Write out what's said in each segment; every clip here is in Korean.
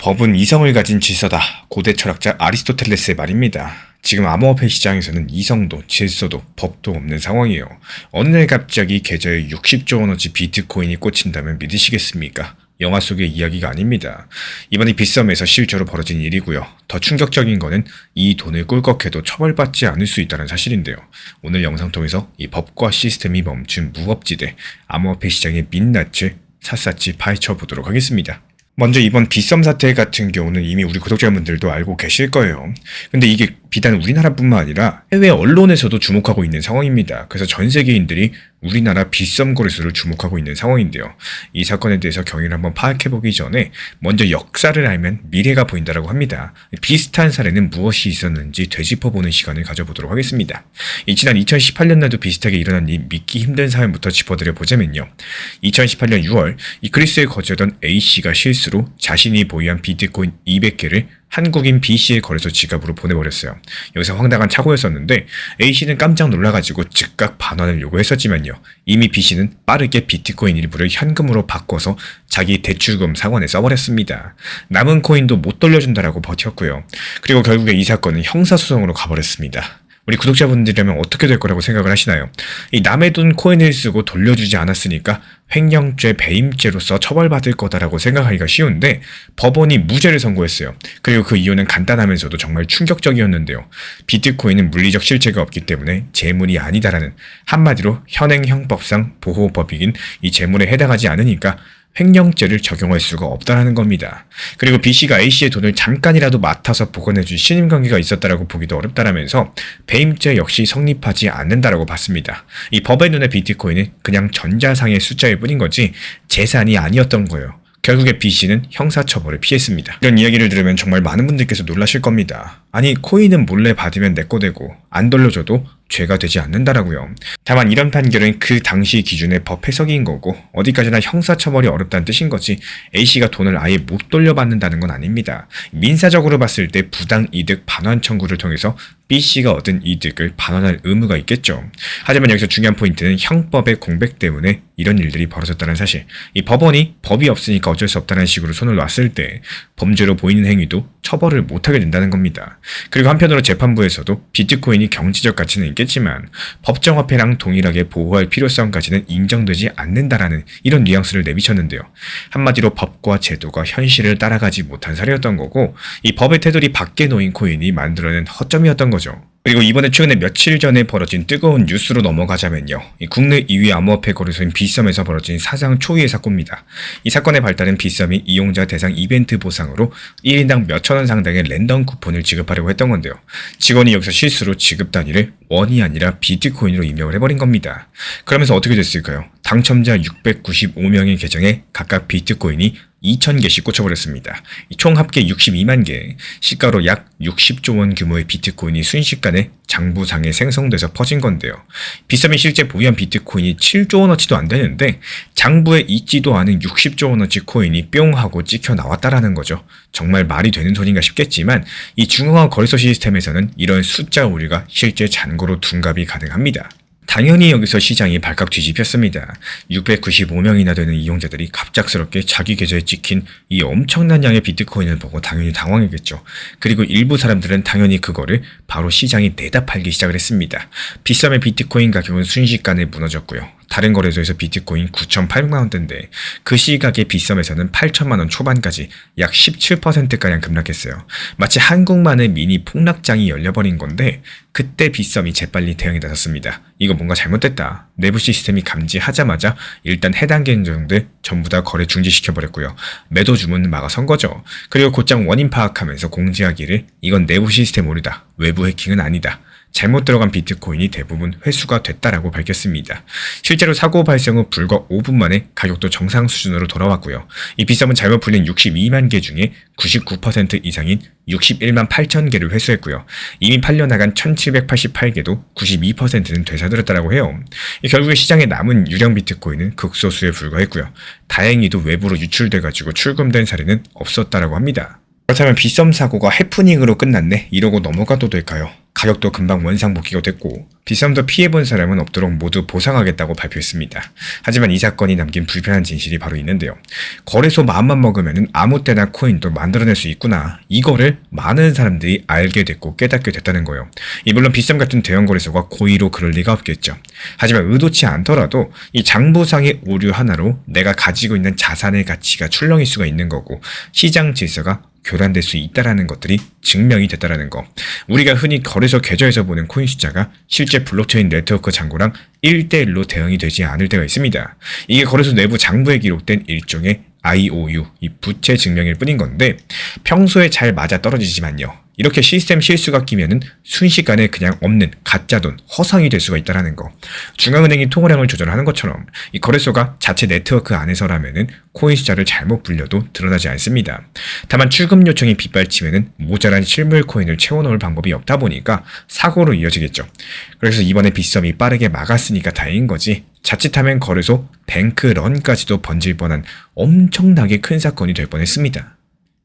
법은 이성을 가진 질서다. 고대 철학자 아리스토텔레스의 말입니다. 지금 암호화폐 시장에서는 이성도 질서도 법도 없는 상황이에요. 어느 날 갑자기 계좌에 60조 원어치 비트코인이 꽂힌다면 믿으시겠습니까? 영화 속의 이야기가 아닙니다. 이번에 빗썸에서 실제로 벌어진 일이고요. 더 충격적인 거는 이 돈을 꿀꺽해도 처벌받지 않을 수 있다는 사실인데요. 오늘 영상 통해서 이 법과 시스템이 멈춘 무법지대, 암호화폐 시장의 민낯을 샅샅이 파헤쳐 보도록 하겠습니다. 먼저 이번 빗썸 사태 같은 경우는 이미 우리 구독자분들도 알고 계실 거예요. 근데 이게 비단 우리나라뿐만 아니라 해외 언론에서도 주목하고 있는 상황입니다. 그래서 전 세계인들이 우리나라 빗썸 거래소를 주목하고 있는 상황인데요. 이 사건에 대해서 경위를 한번 파악해보기 전에 먼저 역사를 알면 미래가 보인다라고 합니다. 비슷한 사례는 무엇이 있었는지 되짚어보는 시간을 가져보도록 하겠습니다. 지난 2018년에도 비슷하게 일어난 이 믿기 힘든 사연부터 짚어드려보자면요. 2018년 6월 이 그리스에 거주하던 A씨가 실수로 자신이 보유한 비트코인 200개를 한국인 B씨의 거래소 지갑으로 보내버렸어요. 여기서 황당한 착오였었는데 A씨는 깜짝 놀라가지고 즉각 반환을 요구했었지만요. 이미 B씨는 빠르게 비트코인 일부를 현금으로 바꿔서 자기 대출금 상환에 써버렸습니다. 남은 코인도 못 돌려준다라고 버텼고요. 그리고 결국에 이 사건은 형사소송으로 가버렸습니다. 우리 구독자분들이라면 어떻게 될 거라고 생각을 하시나요? 이 남의 돈 코인을 쓰고 돌려주지 않았으니까 횡령죄, 배임죄로서 처벌받을 거다라고 생각하기가 쉬운데 법원이 무죄를 선고했어요. 그리고 그 이유는 간단하면서도 정말 충격적이었는데요. 비트코인은 물리적 실체가 없기 때문에 재물이 아니다라는, 한마디로 현행 형법상 보호법이긴 이 재물에 해당하지 않으니까 횡령죄를 적용할 수가 없다라는 겁니다. 그리고 B씨가 A씨의 돈을 잠깐이라도 맡아서 보관해준 신임관계가 있었다라고 보기도 어렵다라면서 배임죄 역시 성립하지 않는다라고 봤습니다. 이 법의 눈에 비트코인은 그냥 전자상의 숫자일 뿐인 거지 재산이 아니었던 거예요. 결국에 B씨는 형사처벌을 피했습니다. 이런 이야기를 들으면 정말 많은 분들께서 놀라실 겁니다. 아니 코인은 몰래 받으면 내 거 되고 안 돌려줘도 죄가 되지 않는다라고요. 다만 이런 판결은 그 당시 기준의 법 해석인 거고 어디까지나 형사처벌이 어렵다는 뜻인 거지 A씨가 돈을 아예 못 돌려받는다는 건 아닙니다. 민사적으로 봤을 때 부당이득 반환 청구를 통해서 B씨가 얻은 이득을 반환할 의무가 있겠죠. 하지만 여기서 중요한 포인트는 형법의 공백 때문에 이런 일들이 벌어졌다는 사실. 이 법원이 법이 없으니까 어쩔 수 없다는 식으로 손을 놨을 때 범죄로 보이는 행위도 처벌을 못하게 된다는 겁니다. 그리고 한편으로 재판부에서도 비트코인이 경제적 가치는 있겠지만 법정화폐랑 동일하게 보호할 필요성까지는 인정되지 않는다라는 이런 뉘앙스를 내비쳤는데요. 한마디로 법과 제도가 현실을 따라가지 못한 사례였던 거고 이 법의 테두리 밖에 놓인 코인이 만들어낸 허점이었던 거죠. 그리고 이번에 최근에 며칠 전에 벌어진 뜨거운 뉴스로 넘어가자면요. 국내 2위 암호화폐 거래소인 빗썸에서 벌어진 사상 초유의 사건입니다. 이 사건의 발달은 빗썸이 이용자 대상 이벤트 보상으로 1인당 몇천 원 상당의 랜덤 쿠폰을 지급하려고 했던 건데요. 직원이 여기서 실수로 지급 단위를 원이 아니라 비트코인으로 입력을 해버린 겁니다. 그러면서 어떻게 됐을까요? 당첨자 695명의 계정에 각각 비트코인이 2,000개씩 꽂혀버렸습니다. 총 합계 62만 개, 시가로 약 60조 원 규모의 비트코인이 순식간에 장부상에 생성돼서 퍼진 건데요. 빗썸이 실제 보유한 비트코인이 7조 원어치도 안 되는데 장부에 있지도 않은 60조 원어치 코인이 뿅 하고 찍혀 나왔다라는 거죠. 정말 말이 되는 소린가 싶겠지만 이 중앙화 거래소 시스템에서는 이런 숫자 오류가 실제 잔고로 둔갑이 가능합니다. 당연히 여기서 시장이 발칵 뒤집혔습니다. 695명이나 되는 이용자들이 갑작스럽게 자기 계좌에 찍힌 이 엄청난 양의 비트코인을 보고 당연히 당황했겠죠. 그리고 일부 사람들은 당연히 그거를 바로 시장에 내다 팔기 시작을 했습니다. 빗썸의 비트코인 가격은 순식간에 무너졌고요. 다른 거래소에서 비트코인 9,800만원대인데 그 시각에 빗썸에서는 8천만원 초반까지 약 17%가량 급락했어요. 마치 한국만의 미니 폭락장이 열려버린 건데 그때 빗썸이 재빨리 대응에 나섰습니다. 이거 뭔가 잘못됐다. 내부 시스템이 감지하자마자 일단 해당 계정들 전부 다 거래 중지시켜버렸고요. 매도 주문을 막아선 거죠. 그리고 곧장 원인 파악하면서 공지하기를 이건 내부 시스템 오류다. 외부 해킹은 아니다. 잘못 들어간 비트코인이 대부분 회수가 됐다라고 밝혔습니다. 실제로 사고 발생 후 불과 5분 만에 가격도 정상 수준으로 돌아왔고요. 이 빗썸은 잘못 풀린 62만 개 중에 99% 이상인 61만 8천 개를 회수했고요. 이미 팔려나간 1788개도 92%는 되살렸다라고 해요. 결국에 시장에 남은 유령 비트코인은 극소수에 불과했고요. 다행히도 외부로 유출돼가지고 출금된 사례는 없었다라고 합니다. 그렇다면 빗썸 사고가 해프닝으로 끝났네? 이러고 넘어가도 될까요? 가격도 금방 원상복귀가 됐고 빗썸도 피해본 사람은 없도록 모두 보상하겠다고 발표했습니다. 하지만 이 사건이 남긴 불편한 진실이 바로 있는데요. 거래소 마음만 먹으면 아무 때나 코인도 만들어낼 수 있구나. 이거를 많은 사람들이 알게 됐고 깨닫게 됐다는 거예요. 물론 빗썸 같은 대형 거래소가 고의로 그럴 리가 없겠죠. 하지만 의도치 않더라도 이 장부상의 오류 하나로 내가 가지고 있는 자산의 가치가 출렁일 수가 있는 거고 시장 질서가 교란될 수 있다라는 것들이 증명이 됐다라는 거. 우리가 흔히 거래소 계좌에서 보는 코인 숫자가 실제 블록체인 네트워크 잔고랑 1대1로 대응이 되지 않을 때가 있습니다. 이게 거래소 내부 장부에 기록된 일종의 IOU, 이 부채 증명일 뿐인 건데 평소에 잘 맞아 떨어지지만요. 이렇게 시스템 실수가 끼면은 순식간에 그냥 없는 가짜돈, 허상이 될 수가 있다는 거. 중앙은행이 통화량을 조절하는 것처럼 이 거래소가 자체 네트워크 안에서라면은 코인 숫자를 잘못 불려도 드러나지 않습니다. 다만 출금 요청이 빗발치면은 모자란 실물 코인을 채워넣을 방법이 없다 보니까 사고로 이어지겠죠. 그래서 이번에 빗썸이 빠르게 막았으니까 다행인 거지. 자칫하면 거래소 뱅크런까지도 번질 뻔한 엄청나게 큰 사건이 될 뻔했습니다.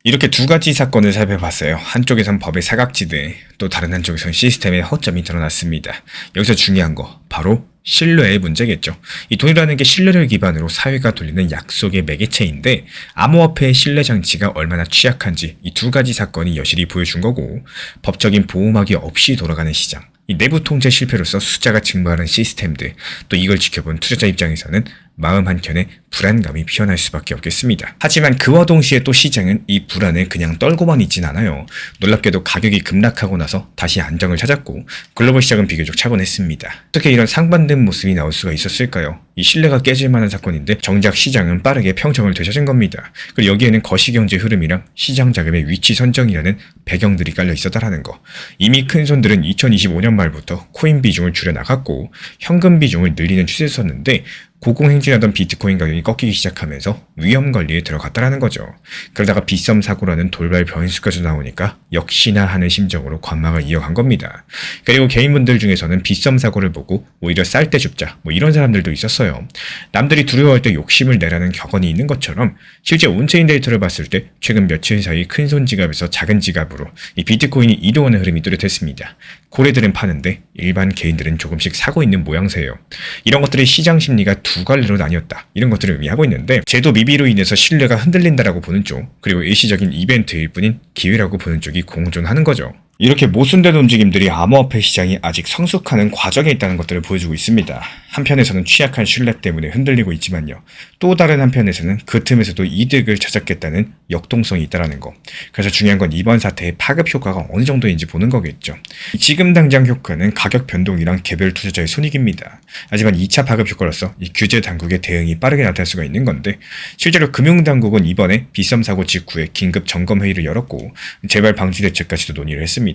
이렇게 두 가지 사건을 살펴봤어요. 한쪽에선 법의 사각지대, 또 다른 한쪽에선 시스템의 허점이 드러났습니다. 여기서 중요한 거, 바로 신뢰의 문제겠죠. 이 돈이라는 게 신뢰를 기반으로 사회가 돌리는 약속의 매개체인데 암호화폐의 신뢰 장치가 얼마나 취약한지 이 두 가지 사건이 여실히 보여준 거고 법적인 보호막이 없이 돌아가는 시장, 이 내부 통제 실패로서 숫자가 증가하는 시스템들, 또 이걸 지켜본 투자자 입장에서는 마음 한켠에 불안감이 피어날 수밖에 없겠습니다. 하지만 그와 동시에 또 시장은 이 불안에 그냥 떨고만 있진 않아요. 놀랍게도 가격이 급락하고 나서 다시 안정을 찾았고 글로벌 시장은 비교적 차분했습니다. 어떻게 이런 상반된 모습이 나올 수가 있었을까요? 이 신뢰가 깨질 만한 사건인데 정작 시장은 빠르게 평정을 되찾은 겁니다. 그리고 여기에는 거시경제 흐름이랑 시장 자금의 위치 선정이라는 배경들이 깔려 있었다라는 거. 이미 큰 손들은 2025년 말부터 코인 비중을 줄여나갔고 현금 비중을 늘리는 추세였었는데 고공행진하던 비트코인 가격이 꺾이기 시작하면서 위험 관리에 들어갔다라는 거죠. 그러다가 빗썸 사고라는 돌발 변수까지 나오니까 역시나 하는 심정으로 관망을 이어간 겁니다. 그리고 개인분들 중에서는 빗썸 사고를 보고 오히려 쌀 때 줍자 이런 사람들도 있었어요. 남들이 두려워할 때 욕심을 내라는 격언이 있는 것처럼 실제 온체인 데이터를 봤을 때 최근 며칠 사이 큰손 지갑에서 작은 지갑으로 이 비트코인이 이동하는 흐름이 뚜렷했습니다. 고래들은 파는데 일반 개인들은 조금씩 사고 있는 모양새예요. 이런 것들이 시장 심리가 두 갈래로 나뉘었다. 이런 것들을 의미하고 있는데 제도 미비로 인해서 신뢰가 흔들린다라고 보는 쪽, 그리고 일시적인 이벤트일 뿐인 기회라고 보는 쪽이 공존하는 거죠. 이렇게 모순된 움직임들이 암호화폐 시장이 아직 성숙하는 과정에 있다는 것들을 보여주고 있습니다. 한편에서는 취약한 신뢰 때문에 흔들리고 있지만요. 또 다른 한편에서는 그 틈에서도 이득을 찾았겠다는 역동성이 있다는 거. 그래서 중요한 건 이번 사태의 파급 효과가 어느 정도인지 보는 거겠죠. 지금 당장 효과는 가격 변동이랑 개별 투자자의 손익입니다. 하지만 2차 파급 효과로서 이 규제 당국의 대응이 빠르게 나타날 수가 있는 건데 실제로 금융당국은 이번에 빗썸 사고 직후에 긴급 점검회의를 열었고 재발 방지 대책까지도 논의를 했습니다.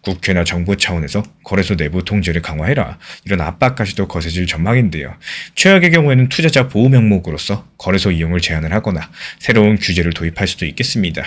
국회나 정부 차원에서 거래소 내부 통제를 강화해라, 이런 압박까지도 거세질 전망인데요. 최악의 경우에는 투자자 보호 명목으로서 거래소 이용을 제한을 하거나 새로운 규제를 도입할 수도 있겠습니다.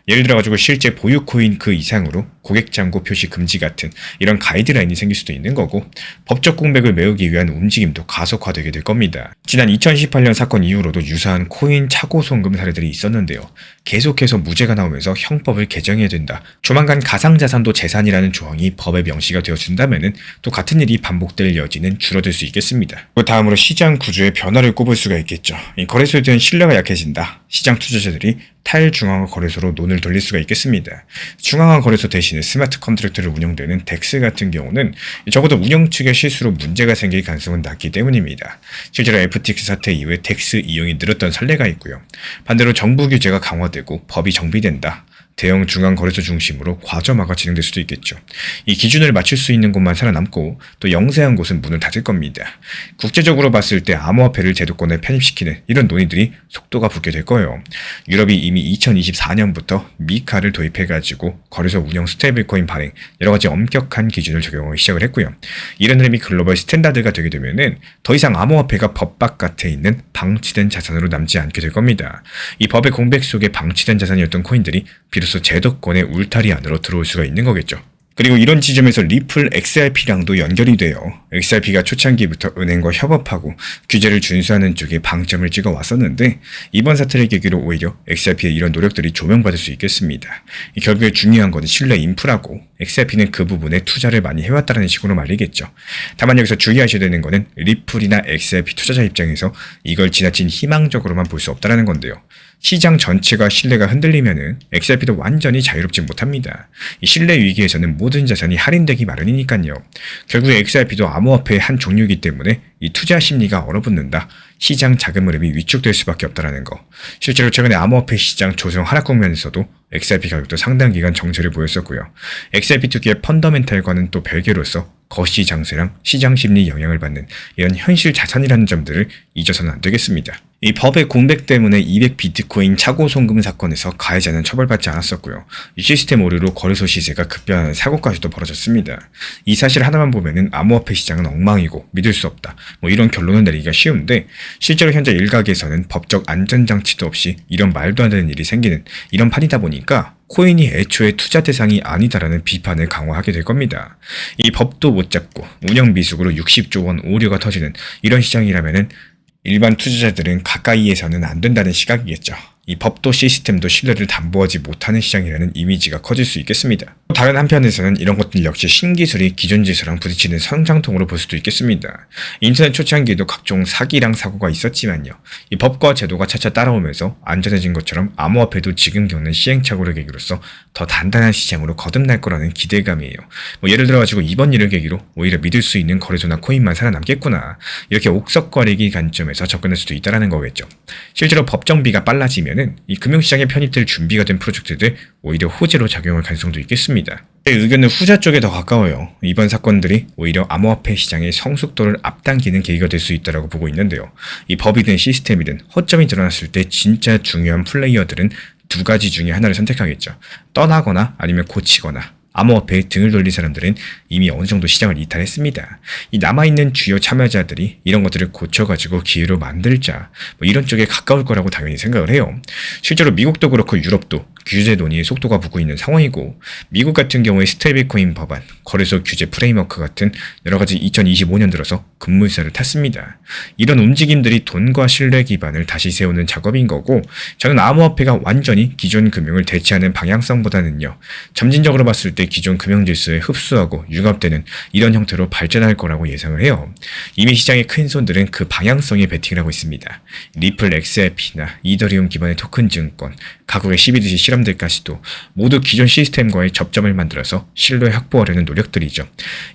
예를 들어가지고 실제 보유 코인 그 이상으로 고객 잔고 표시 금지 같은 이런 가이드라인이 생길 수도 있는 거고 법적 공백을 메우기 위한 움직임도 가속화되게 될 겁니다. 지난 2018년 사건 이후로도 유사한 코인 차고 송금 사례들이 있었는데요. 계속해서 무죄가 나오면서 형법을 개정해야 된다. 조만간 가상자산도 재산이라는 조항이 법에 명시가 되어준다면은 또 같은 일이 반복될 여지는 줄어들 수 있겠습니다. 그 다음으로 시장 구조의 변화를 꼽을 수가 있겠죠. 이 거래소에 대한 신뢰가 약해진다. 시장 투자자들이 탈중앙화 거래소로 눈을 돌릴 수가 있겠습니다. 중앙화 거래소 대신에 스마트 컨트랙트를 운영되는 덱스 같은 경우는 적어도 운영 측의 실수로 문제가 생길 가능성은 낮기 때문입니다. 실제로 FTX 사태 이후에 덱스 이용이 늘었던 선례가 있고요. 반대로 정부 규제가 강화되고 법이 정비된다. 대형 중앙 거래소 중심으로 과점화가 진행될 수도 있겠죠. 이 기준을 맞출 수 있는 곳만 살아남고 또 영세한 곳은 문을 닫을 겁니다. 국제적으로 봤을 때 암호화폐를 제도권에 편입시키는 이런 논의들이 속도가 붙게 될 거예요. 유럽이 이미 2024년부터 미카를 도입해가지고 거래소 운영 스테이블코인 발행, 여러 가지 엄격한 기준을 적용하기 시작을 했고요. 이런 흐름이 글로벌 스탠다드가 되게 되면은 더 이상 암호화폐가 법 바깥에 있는 방치된 자산으로 남지 않게 될 겁니다. 이 법의 공백 속에 방치된 자산이었던 코인들이 비로소 제도권의 울타리 안으로 들어올 수가 있는 거겠죠. 그리고 이런 지점에서 리플 XRP랑도 연결이 돼요. XRP가 초창기부터 은행과 협업하고 규제를 준수하는 쪽에 방점을 찍어 왔었는데 이번 사태를 계기로 오히려 XRP의 이런 노력들이 조명받을 수 있겠습니다. 결국에 중요한 것은 신뢰 인프라고 XRP는 그 부분에 투자를 많이 해왔다는 식으로 말이겠죠. 다만 여기서 주의하셔야 되는 것은 리플이나 XRP 투자자 입장에서 이걸 지나친 희망적으로만 볼 수 없다는 건데요. 시장 전체가 신뢰가 흔들리면은 XRP도 완전히 자유롭지 못합니다. 이 신뢰 위기에서는 모든 자산이 할인되기 마련이니까요. 결국에 XRP도 암호화폐의 한 종류이기 때문에 이 투자 심리가 얼어붙는다. 시장 자금 흐름이 위축될 수밖에 없다는 거. 실제로 최근에 암호화폐 시장 조정 하락 국면에서도 XRP 가격도 상당 기간 정체를 보였었고요. XRP 특유의 펀더멘탈과는 또 별개로서 거시 장세랑 시장 심리 영향을 받는 이런 현실 자산이라는 점들을 잊어서는 안 되겠습니다. 이 법의 공백 때문에 200 비트코인 차고 송금 사건에서 가해자는 처벌받지 않았었고요. 이 시스템 오류로 거래소 시세가 급변하는 사고까지도 벌어졌습니다. 이 사실 하나만 보면은 암호화폐 시장은 엉망이고 믿을 수 없다. 이런 결론을 내리기가 쉬운데 실제로 현재 일각에서는 법적 안전장치도 없이 이런 말도 안 되는 일이 생기는 이런 판이다 보니까 코인이 애초에 투자 대상이 아니다라는 비판을 강화하게 될 겁니다. 이 법도 못 잡고 운영 미숙으로 60조 원 오류가 터지는 이런 시장이라면은 일반 투자자들은 가까이에서는 안 된다는 시각이겠죠. 이 법도 시스템도 신뢰를 담보하지 못하는 시장이라는 이미지가 커질 수 있겠습니다. 다른 한편에서는 이런 것들 역시 신기술이 기존 지수랑 부딪히는 성장통으로 볼 수도 있겠습니다. 인터넷 초창기에도 각종 사기랑 사고가 있었지만요. 이 법과 제도가 차차 따라오면서 안전해진 것처럼 암호화폐도 지금 겪는 시행착오를 계기로서 더 단단한 시장으로 거듭날 거라는 기대감이에요. 예를 들어가지고 이번 일을 계기로 오히려 믿을 수 있는 거래소나 코인만 살아남겠구나. 이렇게 옥석거리기 관점에서 접근할 수도 있다는 거겠죠. 실제로 법정비가 빨라지면은 이 금융시장에 편입될 준비가 된 프로젝트들 오히려 호재로 작용할 가능성도 있겠습니다. 제 의견은 후자 쪽에 더 가까워요. 이번 사건들이 오히려 암호화폐 시장의 성숙도를 앞당기는 계기가 될 수 있다고 보고 있는데요. 이 법이든 시스템이든 허점이 드러났을 때 진짜 중요한 플레이어들은 두 가지 중에 하나를 선택하겠죠. 떠나거나 아니면 고치거나. 암호화폐에 등을 돌린 사람들은 이미 어느 정도 시장을 이탈했습니다. 이 남아있는 주요 참여자들이 이런 것들을 고쳐가지고 기회로 만들자 이런 쪽에 가까울 거라고 당연히 생각을 해요. 실제로 미국도 그렇고 유럽도 규제 논의의 속도가 붙고 있는 상황이고 미국 같은 경우에 스테이블코인 법안, 거래소 규제 프레임워크 같은 여러 가지 2025년 들어서 급물살을 탔습니다. 이런 움직임들이 돈과 신뢰 기반을 다시 세우는 작업인 거고 저는 암호화폐가 완전히 기존 금융을 대체하는 방향성보다는요. 점진적으로 봤을 때 기존 금융 질서에 흡수하고 융합되는 이런 형태로 발전할 거라고 예상을 해요. 이미 시장의 큰 손들은 그 방향성에 베팅을 하고 있습니다. 리플 XRP나 이더리움 기반의 토큰 증권, 각국의 12도시 실험들까지도 모두 기존 시스템과의 접점을 만들어서 신뢰 확보하려는 노력들이죠.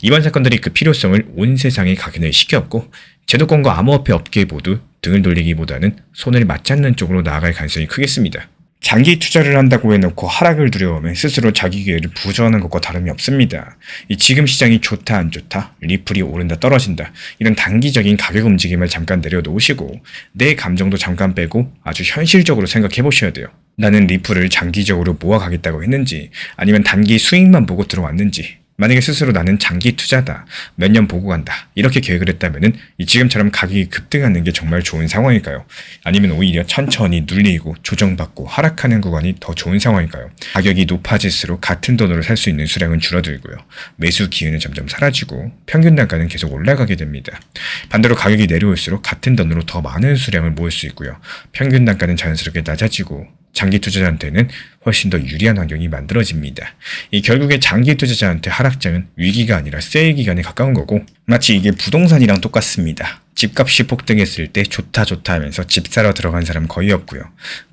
이번 사건들이 그 필요성을 온 세상에 각인을 시켰고 제도권과 암호화폐 업계 모두 등을 돌리기보다는 손을 맞잡는 쪽으로 나아갈 가능성이 크겠습니다. 장기 투자를 한다고 해놓고 하락을 두려워하면 스스로 자기 기회를 부정하는 것과 다름이 없습니다. 이 지금 시장이 좋다 안 좋다, 리플이 오른다 떨어진다 이런 단기적인 가격 움직임을 잠깐 내려놓으시고 내 감정도 잠깐 빼고 아주 현실적으로 생각해 보셔야 돼요. 나는 리플을 장기적으로 모아가겠다고 했는지 아니면 단기 수익만 보고 들어왔는지 만약에 스스로 나는 장기 투자다, 몇 년 보고 간다 이렇게 계획을 했다면은 지금처럼 가격이 급등하는 게 정말 좋은 상황일까요? 아니면 오히려 천천히 눌리고 조정받고 하락하는 구간이 더 좋은 상황일까요? 가격이 높아질수록 같은 돈으로 살 수 있는 수량은 줄어들고요. 매수 기회는 점점 사라지고 평균 단가는 계속 올라가게 됩니다. 반대로 가격이 내려올수록 같은 돈으로 더 많은 수량을 모을 수 있고요. 평균 단가는 자연스럽게 낮아지고 장기 투자자한테는 훨씬 더 유리한 환경이 만들어집니다. 이 결국에 장기 투자자한테 하락장은 위기가 아니라 세일 기간에 가까운 거고 마치 이게 부동산이랑 똑같습니다. 집값이 폭등했을 때 좋다 하면서 집 사러 들어간 사람 거의 없고요.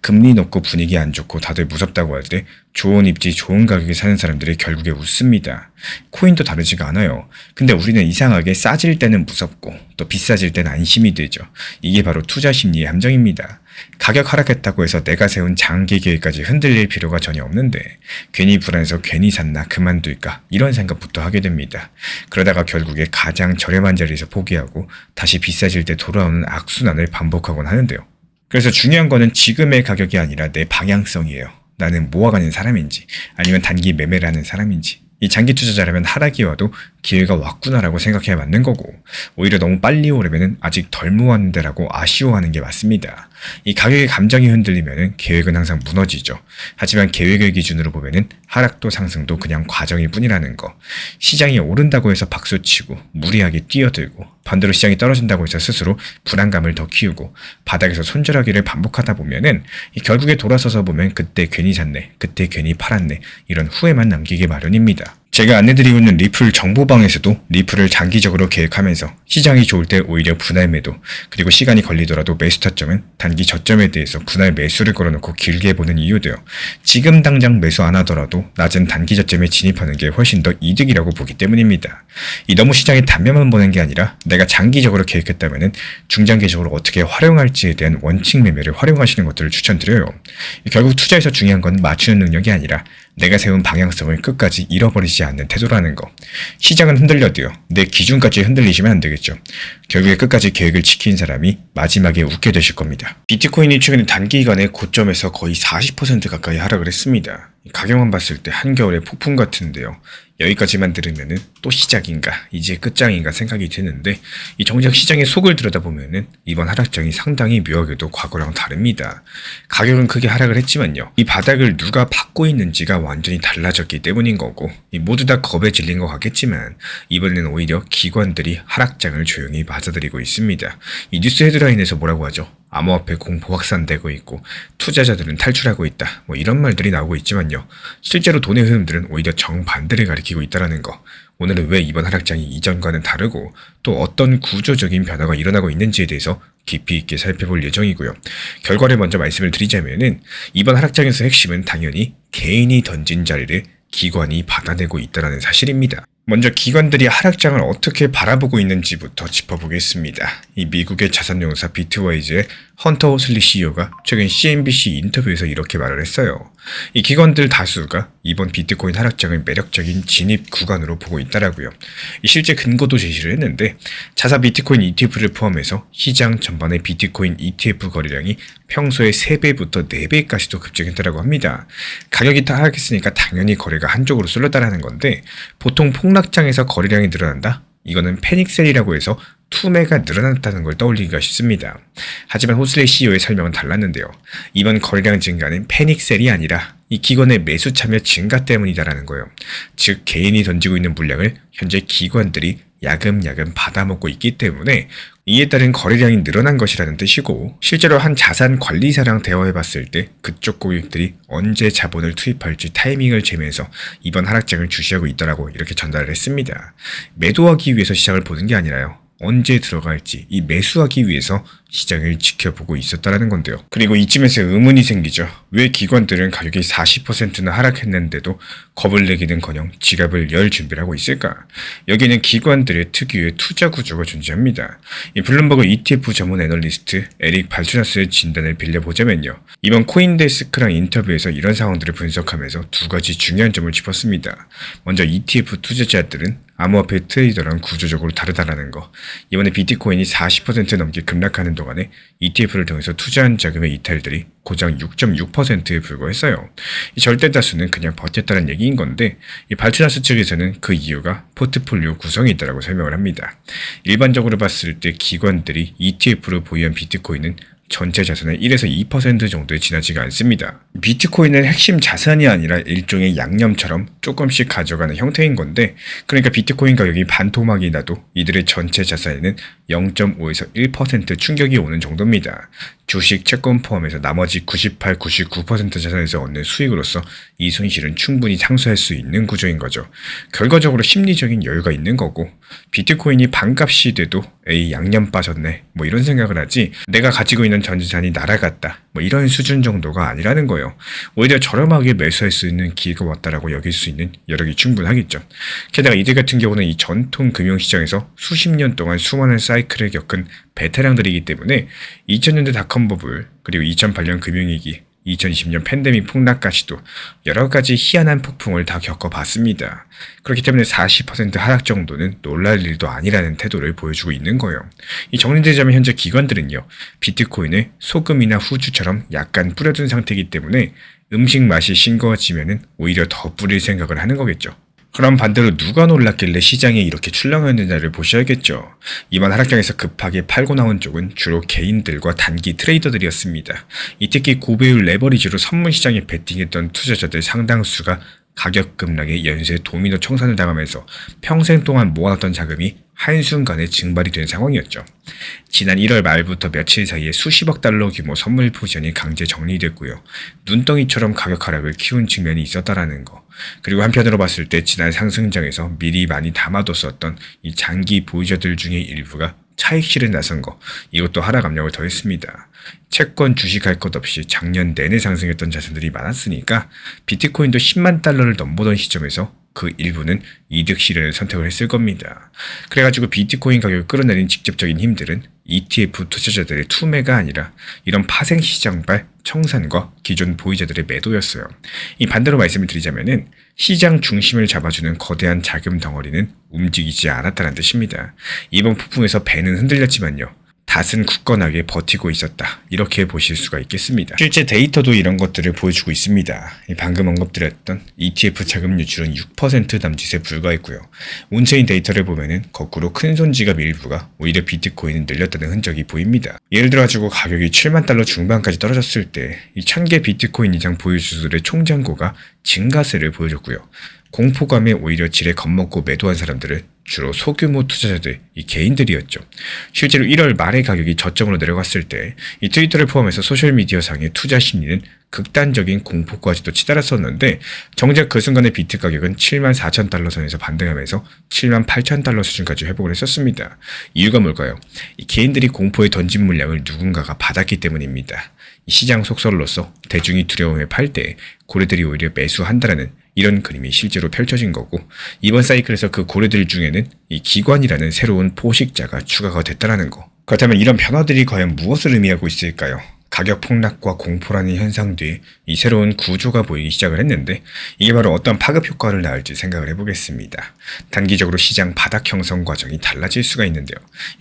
금리 높고 분위기 안 좋고 다들 무섭다고 할 때 좋은 입지 좋은 가격에 사는 사람들이 결국에 웃습니다. 코인도 다르지가 않아요. 근데 우리는 이상하게 싸질 때는 무섭고 또 비싸질 때는 안심이 되죠. 이게 바로 투자 심리의 함정입니다. 가격 하락했다고 해서 내가 세운 장기 계획까지 흔들릴 필요가 전혀 없는데 괜히 불안해서 괜히 샀나 그만둘까 이런 생각부터 하게 됩니다. 그러다가 결국에 가장 저렴한 자리에서 포기하고 다시 비싸질 때 돌아오는 악순환을 반복하곤 하는데요. 그래서 중요한 거는 지금의 가격이 아니라 내 방향성이에요. 나는 모아가는 사람인지 아니면 단기 매매를 하는 사람인지 이 장기 투자자라면 하락이 와도 기회가 왔구나라고 생각해야 맞는 거고 오히려 너무 빨리 오려면 아직 덜 모았는데라고 아쉬워하는 게 맞습니다. 이 가격의 감정이 흔들리면 계획은 항상 무너지죠. 하지만 계획을 기준으로 보면은 하락도 상승도 그냥 과정일 뿐이라는 거. 시장이 오른다고 해서 박수치고 무리하게 뛰어들고 반대로 시장이 떨어진다고 해서 스스로 불안감을 더 키우고 바닥에서 손절하기를 반복하다 보면은 결국에 돌아서서 보면 그때 괜히 샀네, 그때 괜히 팔았네 이런 후회만 남기게 마련입니다. 제가 안내드리고 있는 리플 정보방에서도 리플을 장기적으로 계획하면서 시장이 좋을 때 오히려 분할 매도, 그리고 시간이 걸리더라도 매수 타점은 단기 저점에 대해서 분할 매수를 걸어놓고 길게 보는 이유도요. 지금 당장 매수 안 하더라도 낮은 단기 저점에 진입하는 게 훨씬 더 이득이라고 보기 때문입니다. 이 너무 시장의 단면만 보는 게 아니라 내가 장기적으로 계획했다면 중장기적으로 어떻게 활용할지에 대한 원칙 매매를 활용하시는 것들을 추천드려요. 결국 투자에서 중요한 건 맞추는 능력이 아니라 내가 세운 방향성을 끝까지 잃어버리지 않는 태도라는 거. 시장은 흔들려도요. 내 기준까지 흔들리시면 안 되겠죠. 결국에 끝까지 계획을 지킨 사람이 마지막에 웃게 되실 겁니다. 비트코인이 최근에 단기간에 고점에서 거의 40% 가까이 하락을 했습니다. 가격만 봤을 때 한겨울의 폭풍 같은데요. 여기까지만 들으면은 또 시작인가, 이제 끝장인가 생각이 드는데 이 정작 시장의 속을 들여다보면은 이번 하락장이 상당히 묘하게도 과거랑 다릅니다. 가격은 크게 하락을 했지만요. 이 바닥을 누가 받고 있는지가 완전히 달라졌기 때문인 거고 모두 다 겁에 질린 것 같겠지만 이번에는 오히려 기관들이 하락장을 조용히 맞아들이고 있습니다. 이 뉴스 헤드라인에서 뭐라고 하죠? 암호화폐 공포 확산되고 있고 투자자들은 탈출하고 있다. 이런 말들이 나오고 있지만요. 실제로 돈의 흐름들은 오히려 정반대를 가리키고 있다는 거. 오늘은 왜 이번 하락장이 이전과는 다르고 또 어떤 구조적인 변화가 일어나고 있는지에 대해서 깊이 있게 살펴볼 예정이고요. 결과를 먼저 말씀을 드리자면은 이번 하락장에서 핵심은 당연히 개인이 던진 자리를 기관이 받아내고 있다는 사실입니다. 먼저 기관들이 하락장을 어떻게 바라보고 있는지부터 짚어보겠습니다. 이 미국의 자산용사 비트와이즈의 헌터 호슬리 CEO가 최근 CNBC 인터뷰에서 이렇게 말을 했어요. 이 기관들 다수가 이번 비트코인 하락장을 매력적인 진입 구간으로 보고 있다라고요. 실제 근거도 제시를 했는데 자사 비트코인 ETF를 포함해서 시장 전반의 비트코인 ETF 거래량이 평소의 3배부터 4배까지도 급증했다라고 합니다. 가격이 다 하락했으니까 당연히 거래가 한쪽으로 쏠렸다라는 건데 보통 폭락장에서 거래량이 늘어난다? 이거는 패닉셀이라고 해서 투매가 늘어났다는 걸 떠올리기가 쉽습니다. 하지만 호슬리 CEO의 설명은 달랐는데요. 이번 거래량 증가는 패닉셀이 아니라 이 기관의 매수 참여 증가 때문이다라는 거예요. 즉 개인이 던지고 있는 물량을 현재 기관들이 야금야금 받아먹고 있기 때문에 이에 따른 거래량이 늘어난 것이라는 뜻이고 실제로 한 자산 관리사랑 대화해봤을 때 그쪽 고객들이 언제 자본을 투입할지 타이밍을 재면서 이번 하락장을 주시하고 있더라고 이렇게 전달을 했습니다. 매도하기 위해서 시장을 보는 게 아니라요. 언제 들어갈지 이 매수하기 위해서 시장을 지켜보고 있었다는 건데요. 그리고 이쯤에서 의문이 생기죠. 왜 기관들은 가격이 40%나 하락했는데도 겁을 내기는커녕 지갑을 열 준비를 하고 있을까? 여기는 기관들의 특유의 투자 구조가 존재합니다. 이 블룸버그 ETF 전문 애널리스트 에릭 발투나스의 진단을 빌려보자면요. 이번 코인데스크랑 인터뷰에서 이런 상황들을 분석하면서 두 가지 중요한 점을 짚었습니다. 먼저 ETF 투자자들은 암호화폐 트레이더랑 구조적으로 다르다라는 거. 이번에 비트코인이 40% 넘게 급락하는 동안에 ETF를 통해서 투자한 자금의 이탈들이 고작 6.6%에 불과했어요. 이 절대 다수는 그냥 버텼다는 얘기인 건데 이 발투나스 측에서는 그 이유가 포트폴리오 구성이 있다고 설명을 합니다. 일반적으로 봤을 때 기관들이 ETF로 보유한 비트코인은 전체 자산의 1에서 2% 정도에 지나지가 않습니다. 비트코인은 핵심 자산이 아니라 일종의 양념처럼 조금씩 가져가는 형태인 건데 그러니까 비트코인 가격이 반토막이 나도 이들의 전체 자산에는 0.5에서 1% 충격이 오는 정도입니다. 주식, 채권 포함해서 나머지 98, 99% 자산에서 얻는 수익으로서 이 손실은 충분히 상쇄할 수 있는 구조인 거죠. 결과적으로 심리적인 여유가 있는 거고 비트코인이 반값이 돼도 에이 양념 빠졌네 이런 생각을 하지 내가 가지고 있는 전 재산이 날아갔다 이런 수준 정도가 아니라는 거예요. 오히려 저렴하게 매수할 수 있는 기회가 왔다라고 여길 수 있는 여력이 충분하겠죠. 게다가 이들 같은 경우는 이 전통 금융시장에서 수십 년 동안 수많은 사이클을 겪은 베테랑들이기 때문에 2000년대 닷컴 버블 그리고 2008년 금융위기 2020년 팬데믹 폭락까지도 여러 가지 희한한 폭풍을 다 겪어봤습니다. 그렇기 때문에 40% 하락 정도는 놀랄 일도 아니라는 태도를 보여주고 있는 거예요. 이 정리되자면 현재 기관들은요. 비트코인을 소금이나 후추처럼 약간 뿌려둔 상태이기 때문에 음식 맛이 싱거워지면은 오히려 더 뿌릴 생각을 하는 거겠죠. 그럼 반대로 누가 놀랐길래 시장이 이렇게 출렁였느냐를 보셔야겠죠. 이번 하락장에서 급하게 팔고 나온 쪽은 주로 개인들과 단기 트레이더들이었습니다. 이 특히 고배율 레버리지로 선물 시장에 베팅했던 투자자들 상당수가 가격 급락에 연쇄 도미노 청산을 당하면서 평생 동안 모아놨던 자금이 한순간에 증발이 된 상황이었죠. 지난 1월 말부터 며칠 사이에 수십억 달러 규모 선물 포지션이 강제 정리됐고요. 눈덩이처럼 가격 하락을 키운 측면이 있었다라는 거. 그리고 한편으로 봤을 때 지난 상승장에서 미리 많이 담아뒀었던 이 장기 보유자들 중에 일부가 차익 실에 나선 거, 이것도 하락 압력을 더했습니다. 채권, 주식 할 것 없이 작년 내내 상승했던 자산들이 많았으니까 비트코인도 10만 달러를 넘보던 시점에서 그 일부는 이득 실현을 선택을 했을 겁니다. 그래가지고 비트코인 가격을 끌어내린 직접적인 힘들은 ETF 투자자들의 투매가 아니라 이런 파생 시장발 청산과 기존 보유자들의 매도였어요. 이 반대로 말씀을 드리자면은 시장 중심을 잡아주는 거대한 자금 덩어리는 움직이지 않았다는 뜻입니다. 이번 폭풍에서 배는 흔들렸지만요. 닷은 굳건하게 버티고 있었다. 이렇게 보실 수가 있겠습니다. 실제 데이터도 이런 것들을 보여주고 있습니다. 방금 언급드렸던 ETF 자금 유출은 6% 남짓에 불과했고요. 온체인 데이터를 보면은 거꾸로 큰 손지갑 일부가 오히려 비트코인은 늘렸다는 흔적이 보입니다. 예를 들어가지고 가격이 7만 달러 중반까지 떨어졌을 때 이 1000개 비트코인 이상 보유주들의 총잔고가 증가세를 보여줬고요. 공포감에 오히려 지레 겁먹고 매도한 사람들은 주로 소규모 투자자들, 이 개인들이었죠. 실제로 1월 말에 가격이 저점으로 내려갔을 때 이 트위터를 포함해서 소셜미디어상의 투자 심리는 극단적인 공포까지도 치달았었는데 정작 그 순간의 비트 가격은 7만 4천 달러 선에서 반등하면서 7만 8천 달러 수준까지 회복을 했었습니다. 이유가 뭘까요? 이 개인들이 공포에 던진 물량을 누군가가 받았기 때문입니다. 이 시장 속설로서 대중이 두려움에 팔 때 고래들이 오히려 매수한다라는 이런 그림이 실제로 펼쳐진 거고, 이번 사이클에서 그 고래들 중에는 이 기관이라는 새로운 포식자가 추가가 됐다라는 거. 그렇다면 이런 변화들이 과연 무엇을 의미하고 있을까요? 가격 폭락과 공포라는 현상 뒤에 이 새로운 구조가 보이기 시작을 했는데 이게 바로 어떤 파급 효과를 낳을지 생각을 해보겠습니다. 단기적으로 시장 바닥 형성 과정이 달라질 수가 있는데요.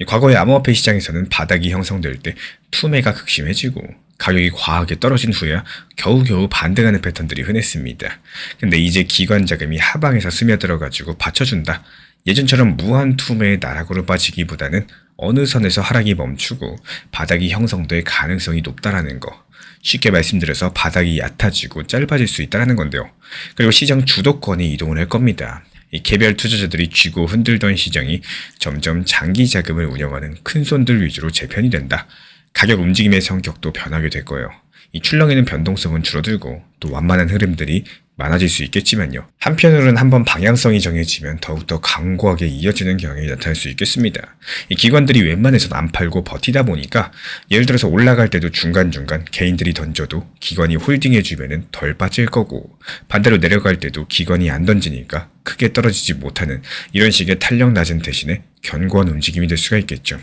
과거의 암호화폐 시장에서는 바닥이 형성될 때 투매가 극심해지고 가격이 과하게 떨어진 후에야 겨우겨우 반등하는 패턴들이 흔했습니다. 근데 이제 기관 자금이 하방에서 스며들어가지고 받쳐준다. 예전처럼 무한 투매의 나락으로 빠지기보다는 어느 선에서 하락이 멈추고 바닥이 형성될 가능성이 높다라는 거. 쉽게 말씀드려서 바닥이 얕아지고 짧아질 수 있다는 건데요. 그리고 시장 주도권이 이동을 할 겁니다. 이 개별 투자자들이 쥐고 흔들던 시장이 점점 장기 자금을 운영하는 큰손들 위주로 재편이 된다. 가격 움직임의 성격도 변하게 될 거예요. 이 출렁이는 변동성은 줄어들고 또 완만한 흐름들이 많아질 수 있겠지만요. 한편으로는 한번 방향성이 정해지면 더욱더 강고하게 이어지는 경향이 나타날 수 있겠습니다. 이 기관들이 웬만해서는 안 팔고 버티다 보니까 예를 들어서 올라갈 때도 중간중간 개인들이 던져도 기관이 홀딩해주면 덜 빠질 거고, 반대로 내려갈 때도 기관이 안 던지니까 크게 떨어지지 못하는 이런 식의 탄력 낮은 대신에 견고한 움직임이 될 수가 있겠죠.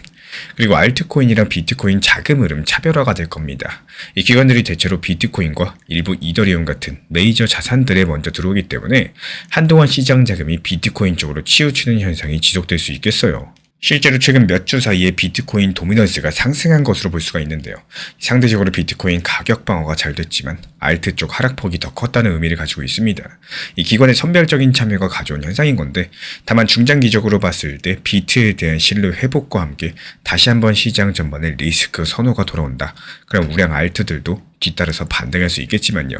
그리고 알트코인이랑 비트코인 자금 흐름 차별화가 될 겁니다. 이 기관들이 대체로 비트코인과 일부 이더리움 같은 메이저 자산들에 먼저 들어오기 때문에 한동안 시장 자금이 비트코인 쪽으로 치우치는 현상이 지속될 수 있겠어요. 실제로 최근 몇 주 사이에 비트코인 도미넌스가 상승한 것으로 볼 수가 있는데요. 상대적으로 비트코인 가격 방어가 잘 됐지만 알트 쪽 하락폭이 더 컸다는 의미를 가지고 있습니다. 이 기관의 선별적인 참여가 가져온 현상인 건데, 다만 중장기적으로 봤을 때 비트에 대한 신뢰 회복과 함께 다시 한번 시장 전반에 리스크 선호가 돌아온다. 그럼 우량 알트들도 뒤따라서 반등할 수 있겠지만요.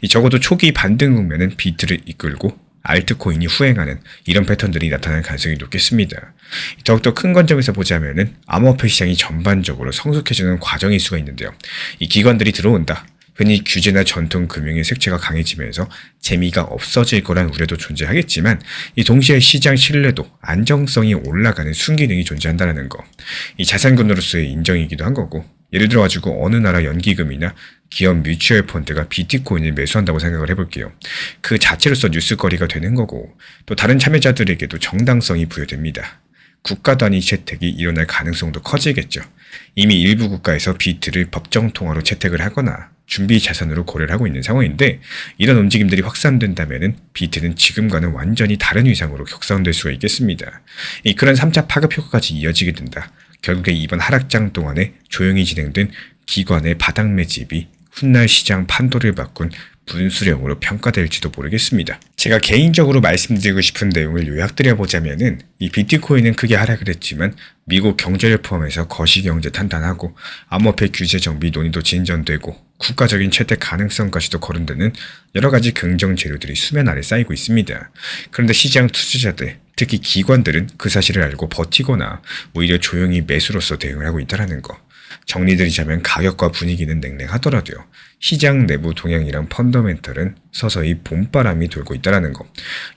적어도 초기 반등 국면은 비트를 이끌고 알트코인이 후행하는 이런 패턴들이 나타날 가능성이 높겠습니다. 더욱더 큰 관점에서 보자면은 암호화폐 시장이 전반적으로 성숙해지는 과정일 수가 있는데요. 이 기관들이 들어온다. 흔히 규제나 전통 금융의 색채가 강해지면서 재미가 없어질 거란 우려도 존재하겠지만, 이 동시에 시장 신뢰도, 안정성이 올라가는 순기능이 존재한다는 거. 이 자산군으로서의 인정이기도 한 거고, 예를 들어가지고 어느 나라 연기금이나 기업 뮤추얼 펀드가 비트코인을 매수한다고 생각을 해볼게요. 그 자체로서 뉴스거리가 되는 거고, 또 다른 참여자들에게도 정당성이 부여됩니다. 국가 단위 채택이 일어날 가능성도 커지겠죠. 이미 일부 국가에서 비트를 법정 통화로 채택을 하거나 준비 자산으로 고려를 하고 있는 상황인데, 이런 움직임들이 확산된다면 비트는 지금과는 완전히 다른 위상으로 격상될 수가 있겠습니다. 그런 3차 파급 효과까지 이어지게 된다. 결국에 이번 하락장 동안에 조용히 진행된 기관의 바닥 매집이 훗날 시장 판도를 바꾼 분수령으로 평가될지도 모르겠습니다. 제가 개인적으로 말씀드리고 싶은 내용을 요약드려보자면은 이 비트코인은 크게 하락을 했지만 미국 경제를 포함해서 거시경제 탄탄하고 암호화폐 규제 정비 논의도 진전되고 국가적인 채택 가능성까지도 거론되는 여러 가지 긍정 재료들이 수면 아래 쌓이고 있습니다. 그런데 시장 투자자들, 특히 기관들은 그 사실을 알고 버티거나 오히려 조용히 매수로서 대응을 하고 있다는 거. 정리드리자면 가격과 분위기는 냉랭하더라도요. 시장 내부 동향이랑 펀더멘털은 서서히 봄바람이 돌고 있다는 거.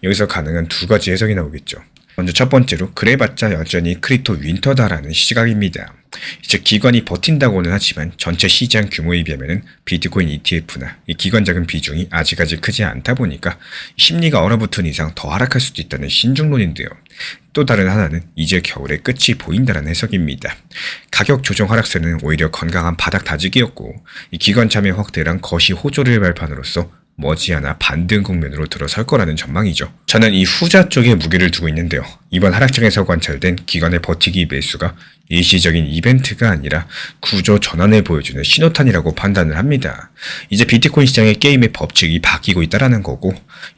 여기서 가능한 두 가지 해석이 나오겠죠. 먼저 첫 번째로 그래봤자 여전히 크립토 윈터다라는 시각입니다. 즉 기관이 버틴다고는 하지만 전체 시장 규모에 비하면 비트코인 ETF나 이 기관 자금 비중이 아직까지 크지 않다 보니까 심리가 얼어붙은 이상 더 하락할 수도 있다는 신중론인데요. 또 다른 하나는 이제 겨울의 끝이 보인다는 해석입니다. 가격 조정 하락세는 오히려 건강한 바닥 다지기였고 이 기관 참여 확대랑 거시 호조를 발판으로써 머지않아 반등 국면으로 들어설 거라는 전망이죠. 저는 이 후자 쪽에 무게를 두고 있는데요. 이번 하락장에서 관찰된 기관의 버티기 매수가 일시적인 이벤트가 아니라 구조 전환을 보여주는 신호탄이라고 판단을 합니다. 이제 비트코인 시장의 게임의 법칙이 바뀌고 있다는 거고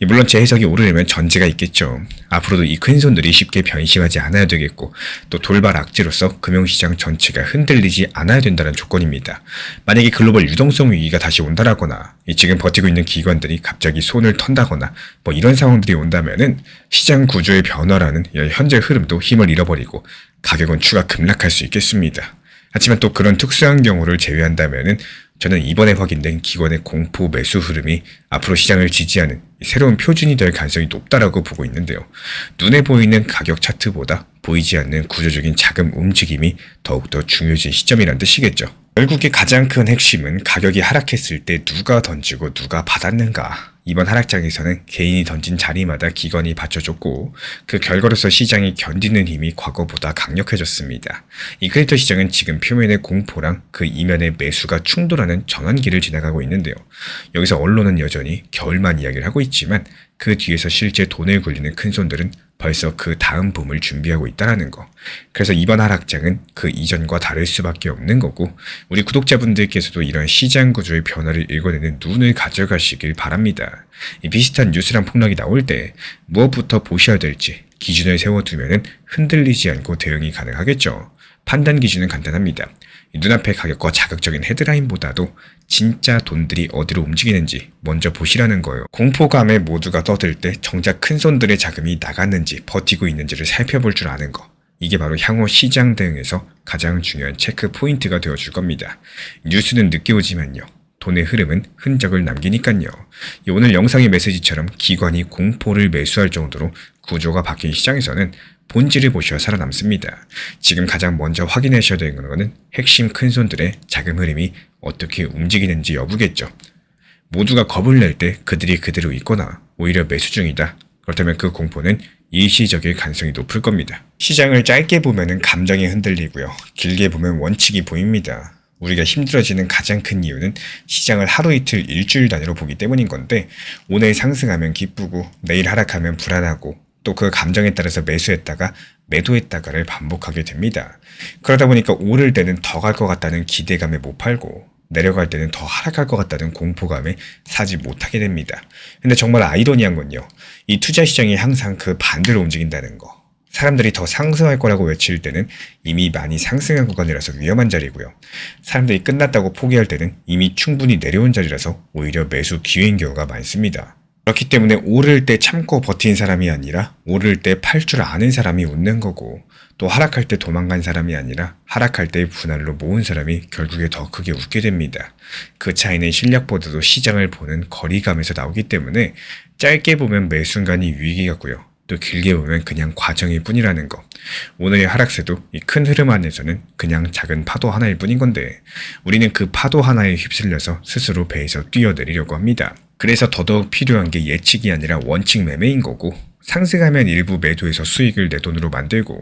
물론 제 해석이 오르려면 전제가 있겠죠. 앞으로도 이 큰손들이 쉽게 변심하지 않아야 되겠고 또 돌발 악재로서 금융시장 전체가 흔들리지 않아야 된다는 조건입니다. 만약에 글로벌 유동성 위기가 다시 온다라거나 지금 버티고 있는 기관들이 갑자기 손을 턴다거나 이런 상황들이 온다면은 시장 구조의 변화라는 현재 흐름도 힘을 잃어버리고 가격은 추가 급락할 수 있겠습니다. 하지만 또 그런 특수한 경우를 제외한다면은 저는 이번에 확인된 기관의 공포 매수 흐름이 앞으로 시장을 지지하는 새로운 표준이 될 가능성이 높다라고 보고 있는데요. 눈에 보이는 가격 차트보다 보이지 않는 구조적인 자금 움직임이 더욱더 중요해진 시점이란 뜻이겠죠. 결국에 가장 큰 핵심은 가격이 하락했을 때 누가 던지고 누가 받았는가. 이번 하락장에서는 개인이 던진 자리마다 기관이 받쳐줬고 그 결과로서 시장이 견디는 힘이 과거보다 강력해졌습니다. 이 크립토 시장은 지금 표면의 공포랑 그 이면의 매수가 충돌하는 전환기를 지나가고 있는데요. 여기서 언론은 여전히 겨울만 이야기를 하고 있지만 그 뒤에서 실제 돈을 굴리는 큰손들은 벌써 그 다음 붐을 준비하고 있다는 거. 그래서 이번 하락장은 그 이전과 다를 수밖에 없는 거고 우리 구독자분들께서도 이런 시장 구조의 변화를 읽어내는 눈을 가져가시길 바랍니다. 이 비슷한 뉴스랑 폭락이 나올 때 무엇부터 보셔야 될지 기준을 세워두면 흔들리지 않고 대응이 가능하겠죠. 판단 기준은 간단합니다. 눈앞의 가격과 자극적인 헤드라인보다도 진짜 돈들이 어디로 움직이는지 먼저 보시라는 거예요. 공포감에 모두가 떠들 때 정작 큰손들의 자금이 나갔는지 버티고 있는지를 살펴볼 줄 아는 거. 이게 바로 향후 시장 대응에서 가장 중요한 체크 포인트가 되어줄 겁니다. 뉴스는 늦게 오지만요. 돈의 흐름은 흔적을 남기니까요. 오늘 영상의 메시지처럼 기관이 공포를 매수할 정도로 구조가 바뀐 시장에서는 본질을 보셔야 살아남습니다. 지금 가장 먼저 확인하셔야 되는 것은 핵심 큰손들의 자금 흐름이 어떻게 움직이는지 여부겠죠. 모두가 겁을 낼 때 그들이 그대로 있거나 오히려 매수 중이다. 그렇다면 그 공포는 일시적일 가능성이 높을 겁니다. 시장을 짧게 보면 감정이 흔들리고요. 길게 보면 원칙이 보입니다. 우리가 힘들어지는 가장 큰 이유는 시장을 하루 이틀 일주일 단위로 보기 때문인 건데 오늘 상승하면 기쁘고 내일 하락하면 불안하고 또 그 감정에 따라서 매수했다가 매도했다가를 반복하게 됩니다. 그러다 보니까 오를 때는 더 갈 것 같다는 기대감에 못 팔고 내려갈 때는 더 하락할 것 같다는 공포감에 사지 못하게 됩니다. 근데 정말 아이러니한 건요. 이 투자 시장이 항상 그 반대로 움직인다는 거. 사람들이 더 상승할 거라고 외칠 때는 이미 많이 상승한 구간이라서 위험한 자리고요. 사람들이 끝났다고 포기할 때는 이미 충분히 내려온 자리라서 오히려 매수 기회인 경우가 많습니다. 그렇기 때문에 오를 때 참고 버틴 사람이 아니라 오를 때 팔 줄 아는 사람이 웃는 거고 또 하락할 때 도망간 사람이 아니라 하락할 때 분할로 모은 사람이 결국에 더 크게 웃게 됩니다. 그 차이는 실력보다도 시장을 보는 거리감에서 나오기 때문에 짧게 보면 매 순간이 위기 같고요. 또 길게 보면 그냥 과정일 뿐이라는 거. 오늘의 하락세도 이 큰 흐름 안에서는 그냥 작은 파도 하나일 뿐인 건데 우리는 그 파도 하나에 휩쓸려서 스스로 배에서 뛰어내리려고 합니다. 그래서 더더욱 필요한 게 예측이 아니라 원칙 매매인 거고 상승하면 일부 매도해서 수익을 내 돈으로 만들고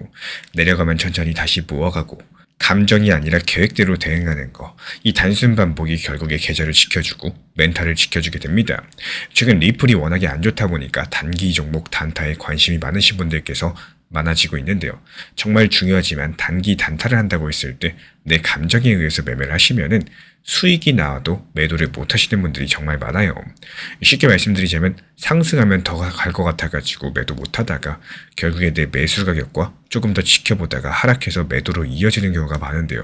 내려가면 천천히 다시 모아가고 감정이 아니라 계획대로 대응하는 거. 이 단순 반복이 결국에 계좌를 지켜주고 멘탈을 지켜주게 됩니다. 최근 리플이 워낙에 안 좋다 보니까 단기 종목 단타에 관심이 많으신 분들께서 많아지고 있는데요. 정말 중요하지만 단기 단타를 한다고 했을 때 내 감정에 의해서 매매를 하시면은 수익이 나와도 매도를 못 하시는 분들이 정말 많아요. 쉽게 말씀드리자면 상승하면 더 갈 것 같아가지고 매도 못 하다가 결국에 내 매수 가격과 조금 더 지켜보다가 하락해서 매도로 이어지는 경우가 많은데요.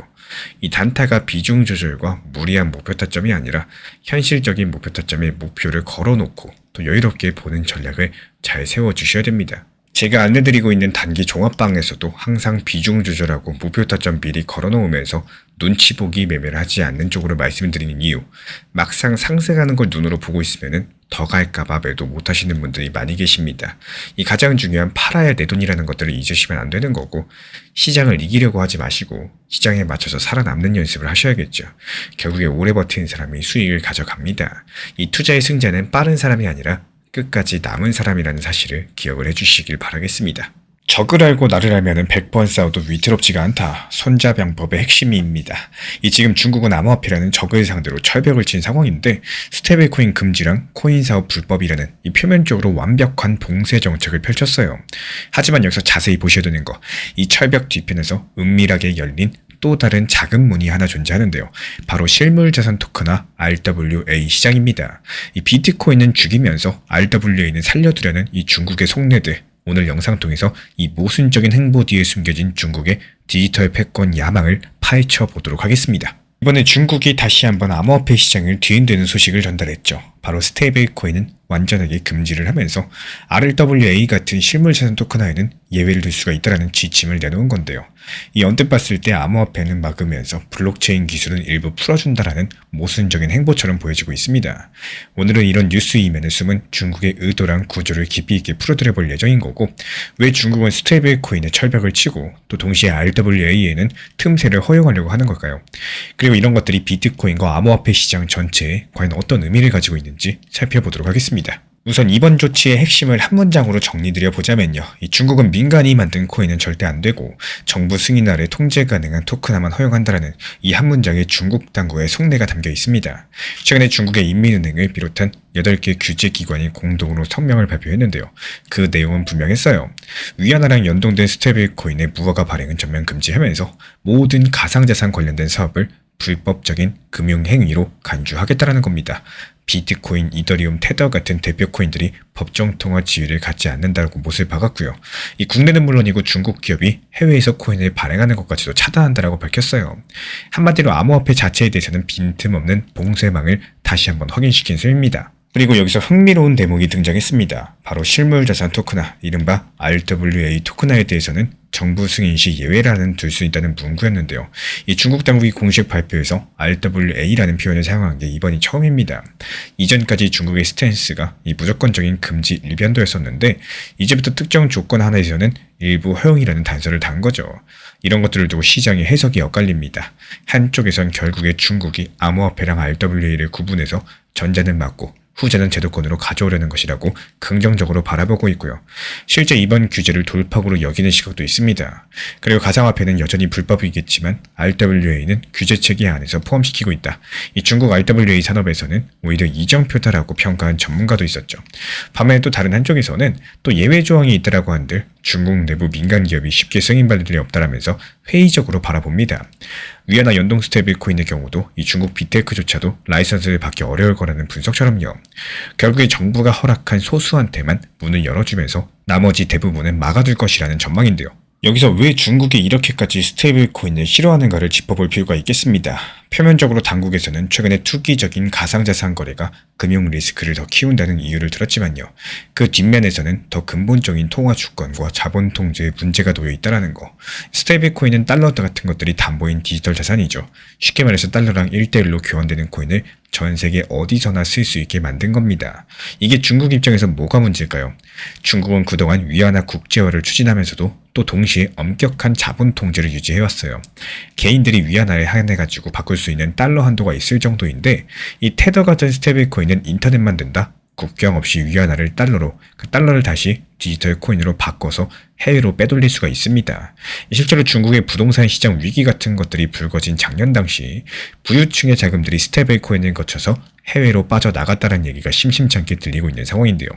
이 단타가 비중 조절과 무리한 목표 타점이 아니라 현실적인 목표 타점에 목표를 걸어놓고 또 여유롭게 보는 전략을 잘 세워주셔야 됩니다. 제가 안내드리고 있는 단기 종합방에서도 항상 비중 조절하고 목표 타점 미리 걸어놓으면서 눈치 보기 매매를 하지 않는 쪽으로 말씀을 드리는 이유, 막상 상승하는 걸 눈으로 보고 있으면은 더 갈까봐 매도 못 하시는 분들이 많이 계십니다. 이 가장 중요한 팔아야 내 돈이라는 것들을 잊으시면 안 되는 거고, 시장을 이기려고 하지 마시고 시장에 맞춰서 살아남는 연습을 하셔야겠죠. 결국에 오래 버티는 사람이 수익을 가져갑니다. 이 투자의 승자는 빠른 사람이 아니라 끝까지 남은 사람이라는 사실을 기억을 해주시길 바라겠습니다. 적을 알고 나를 알면은 100번 싸워도 위태롭지가 않다. 손자병법의 핵심입니다. 이 지금 중국은 암호화폐라는 적을 상대로 철벽을 친 상황인데 스테이블 코인 금지랑 코인 사업 불법이라는 이 표면적으로 완벽한 봉쇄 정책을 펼쳤어요. 하지만 여기서 자세히 보셔야 되는 거, 이 철벽 뒤편에서 은밀하게 열린 또 다른 작은 문이 하나 존재하는데요. 바로 실물자산 토큰화 RWA 시장입니다. 이 비트코인은 죽이면서 RWA는 살려두려는 이 중국의 속내들, 오늘 영상 통해서 이 모순적인 행보 뒤에 숨겨진 중국의 디지털 패권 야망을 파헤쳐 보도록 하겠습니다. 이번에 중국이 다시 한번 암호화폐 시장을 뒤흔드는 소식을 전달했죠. 바로 스테이블 코인은 완전하게 금지를 하면서 RWA 같은 실물자산 토큰화에는 예외를 둘 수가 있다는 지침을 내놓은 건데요. 이 언뜻 봤을 때 암호화폐는 막으면서 블록체인 기술은 일부 풀어준다라는 모순적인 행보처럼 보여지고 있습니다. 오늘은 이런 뉴스 이면에 숨은 중국의 의도랑 구조를 깊이 있게 풀어드려 볼 예정인 거고, 왜 중국은 스테이블 코인에 철벽을 치고 또 동시에 RWA에는 틈새를 허용하려고 하는 걸까요? 그리고 이런 것들이 비트코인과 암호화폐 시장 전체에 과연 어떤 의미를 가지고 있는지 살펴보도록 하겠습니다. 우선 이번 조치의 핵심을 한 문장으로 정리드려 보자면요. 이 중국은 민간이 만든 코인은 절대 안 되고 정부 승인 아래 통제 가능한 토큰화만 허용한다라는 이 한 문장에 중국 당국의 속내가 담겨 있습니다. 최근에 중국의 인민은행을 비롯한 8개 규제기관이 공동으로 성명을 발표했는데요. 그 내용은 분명했어요. 위안화랑 연동된 스테이블 코인의 무허가 발행은 전면 금지하면서 모든 가상자산 관련된 사업을 불법적인 금융행위로 간주하겠다라는 겁니다. 비트코인, 이더리움, 테더 같은 대표 코인들이 법정 통화 지위를 갖지 않는다고 못을 박았고요. 이 국내는 물론이고 중국 기업이 해외에서 코인을 발행하는 것까지도 차단한다라고 밝혔어요. 한마디로 암호화폐 자체에 대해서는 빈틈없는 봉쇄망을 다시 한번 확인시킨 셈입니다. 그리고 여기서 흥미로운 대목이 등장했습니다. 바로 실물자산 토큰화, 이른바 RWA 토큰화에 대해서는 정부 승인 시 예외라는 둘 수 있다는 문구였는데요. 이 중국 당국이 공식 발표에서 RWA라는 표현을 사용한 게 이번이 처음입니다. 이전까지 중국의 스탠스가 이 무조건적인 금지 일변도였었는데 이제부터 특정 조건 하나에서는 일부 허용이라는 단서를 단 거죠. 이런 것들을 두고 시장의 해석이 엇갈립니다. 한쪽에선 결국에 중국이 암호화폐랑 RWA를 구분해서 전자는 막고 후자는 제도권으로 가져오려는 것이라고 긍정적으로 바라보고 있고요. 실제 이번 규제를 돌파구로 여기는 시각도 있습니다. 그리고 가상화폐는 여전히 불법이겠지만 RWA는 규제 체계 안에서 포함시키고 있다. 이 중국 RWA 산업에서는 오히려 이정표다라고 평가한 전문가도 있었죠. 반면에 또 다른 한쪽에서는 또 예외 조항이 있다라고 한들 중국 내부 민간 기업이 쉽게 승인받을 일이 없다라면서 회의적으로 바라봅니다. 위안화 연동 스테이블 코인의 경우도 이 중국 빅테크조차도 라이선스를 받기 어려울 거라는 분석처럼요. 결국에 정부가 허락한 소수한테만 문을 열어주면서 나머지 대부분은 막아둘 것이라는 전망인데요. 여기서 왜 중국이 이렇게까지 스테이블 코인을 싫어하는가를 짚어볼 필요가 있겠습니다. 표면적으로 당국에서는 최근에 투기적인 가상자산 거래가 금융 리스크를 더 키운다는 이유를 들었지만요. 그 뒷면에서는 더 근본적인 통화 주권과 자본 통제에 문제가 놓여 있다는 거. 스테이블 코인은 달러 같은 것들이 담보인 디지털 자산이죠. 쉽게 말해서 달러랑 1대1로 교환되는 코인을 전 세계 어디서나 쓸 수 있게 만든 겁니다. 이게 중국 입장에서 뭐가 문제일까요? 중국은 그동안 위안화 국제화를 추진하면서도 또 동시에 엄격한 자본 통제를 유지해왔어요. 개인들이 위안화에 한해가지고 바꿀 수 있는 달러 한도가 있을 정도인데 이 테더 같은 스테이블 코인은 인터넷만 된다? 국경 없이 위안화를 달러로, 그 달러를 다시 디지털 코인으로 바꿔서 해외로 빼돌릴 수가 있습니다. 실제로 중국의 부동산 시장 위기 같은 것들이 불거진 작년 당시 부유층의 자금들이 스테이블 코인을 거쳐서 해외로 빠져나갔다는 얘기가 심심찮게 들리고 있는 상황인데요.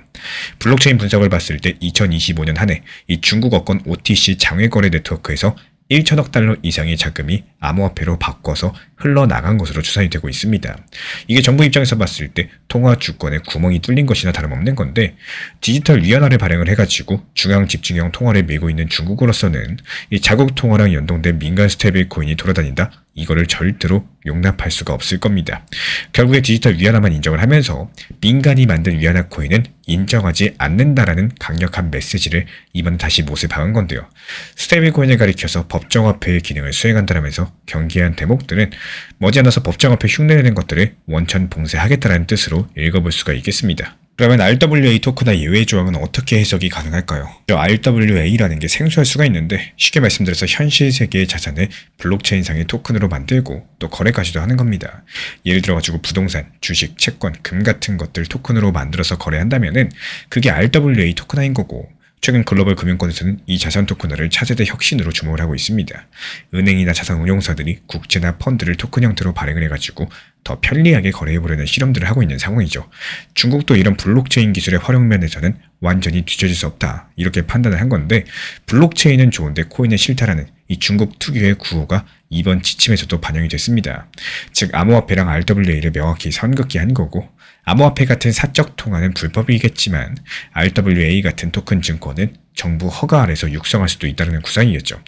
블록체인 분석을 봤을 때 2025년 한 해 이 중국어권 OTC 장외거래 네트워크에서 1천억 달러 이상의 자금이 암호화폐로 바꿔서 흘러나간 것으로 추산이 되고 있습니다. 이게 정부 입장에서 봤을 때 통화 주권에 구멍이 뚫린 것이나 다름없는 건데, 디지털 위안화를 발행을 해가지고 중앙 집중형 통화를 메고 있는 중국으로서는 이 자국 통화랑 연동된 민간 스테이블 코인이 돌아다닌다? 이거를 절대로 용납할 수가 없을 겁니다. 결국에 디지털 위안화만 인정을 하면서 민간이 만든 위안화 코인은 인정하지 않는다라는 강력한 메시지를 이번에 다시 못에 박은 건데요. 스테이블 코인을 가리켜서 법정화폐의 기능을 수행한다면서 경계한 대목들은 머지않아서 법정화폐 흉내내는 것들을 원천 봉쇄하겠다는 뜻으로 읽어볼 수가 있겠습니다. 그러면 RWA 토크나 예외 조항은 어떻게 해석이 가능할까요? RWA라는 게 생소할 수가 있는데, 쉽게 말씀드려서 현실 세계의 자산을 블록체인상의 토큰으로 만들고 또 거래까지도 하는 겁니다. 예를 들어가지고 부동산, 주식, 채권, 금 같은 것들 토큰으로 만들어서 거래한다면은 그게 RWA 토큰화인 거고, 최근 글로벌 금융권에서는 이 자산 토큰화를 차세대 혁신으로 주목을 하고 있습니다. 은행이나 자산 운용사들이 국채나 펀드를 토큰 형태로 발행을 해가지고 더 편리하게 거래해보려는 실험들을 하고 있는 상황이죠. 중국도 이런 블록체인 기술의 활용면에서는 완전히 뒤처질 수 없다, 이렇게 판단을 한 건데, 블록체인은 좋은데 코인은 싫다라는 이 중국 특유의 구호가 이번 지침에서도 반영이 됐습니다. 즉 암호화폐랑 RWA를 명확히 선긋기 한 거고, 암호화폐 같은 사적 통화는 불법이겠지만 RWA 같은 토큰 증권은 정부 허가 아래서 육성할 수도 있다는 구상이었죠.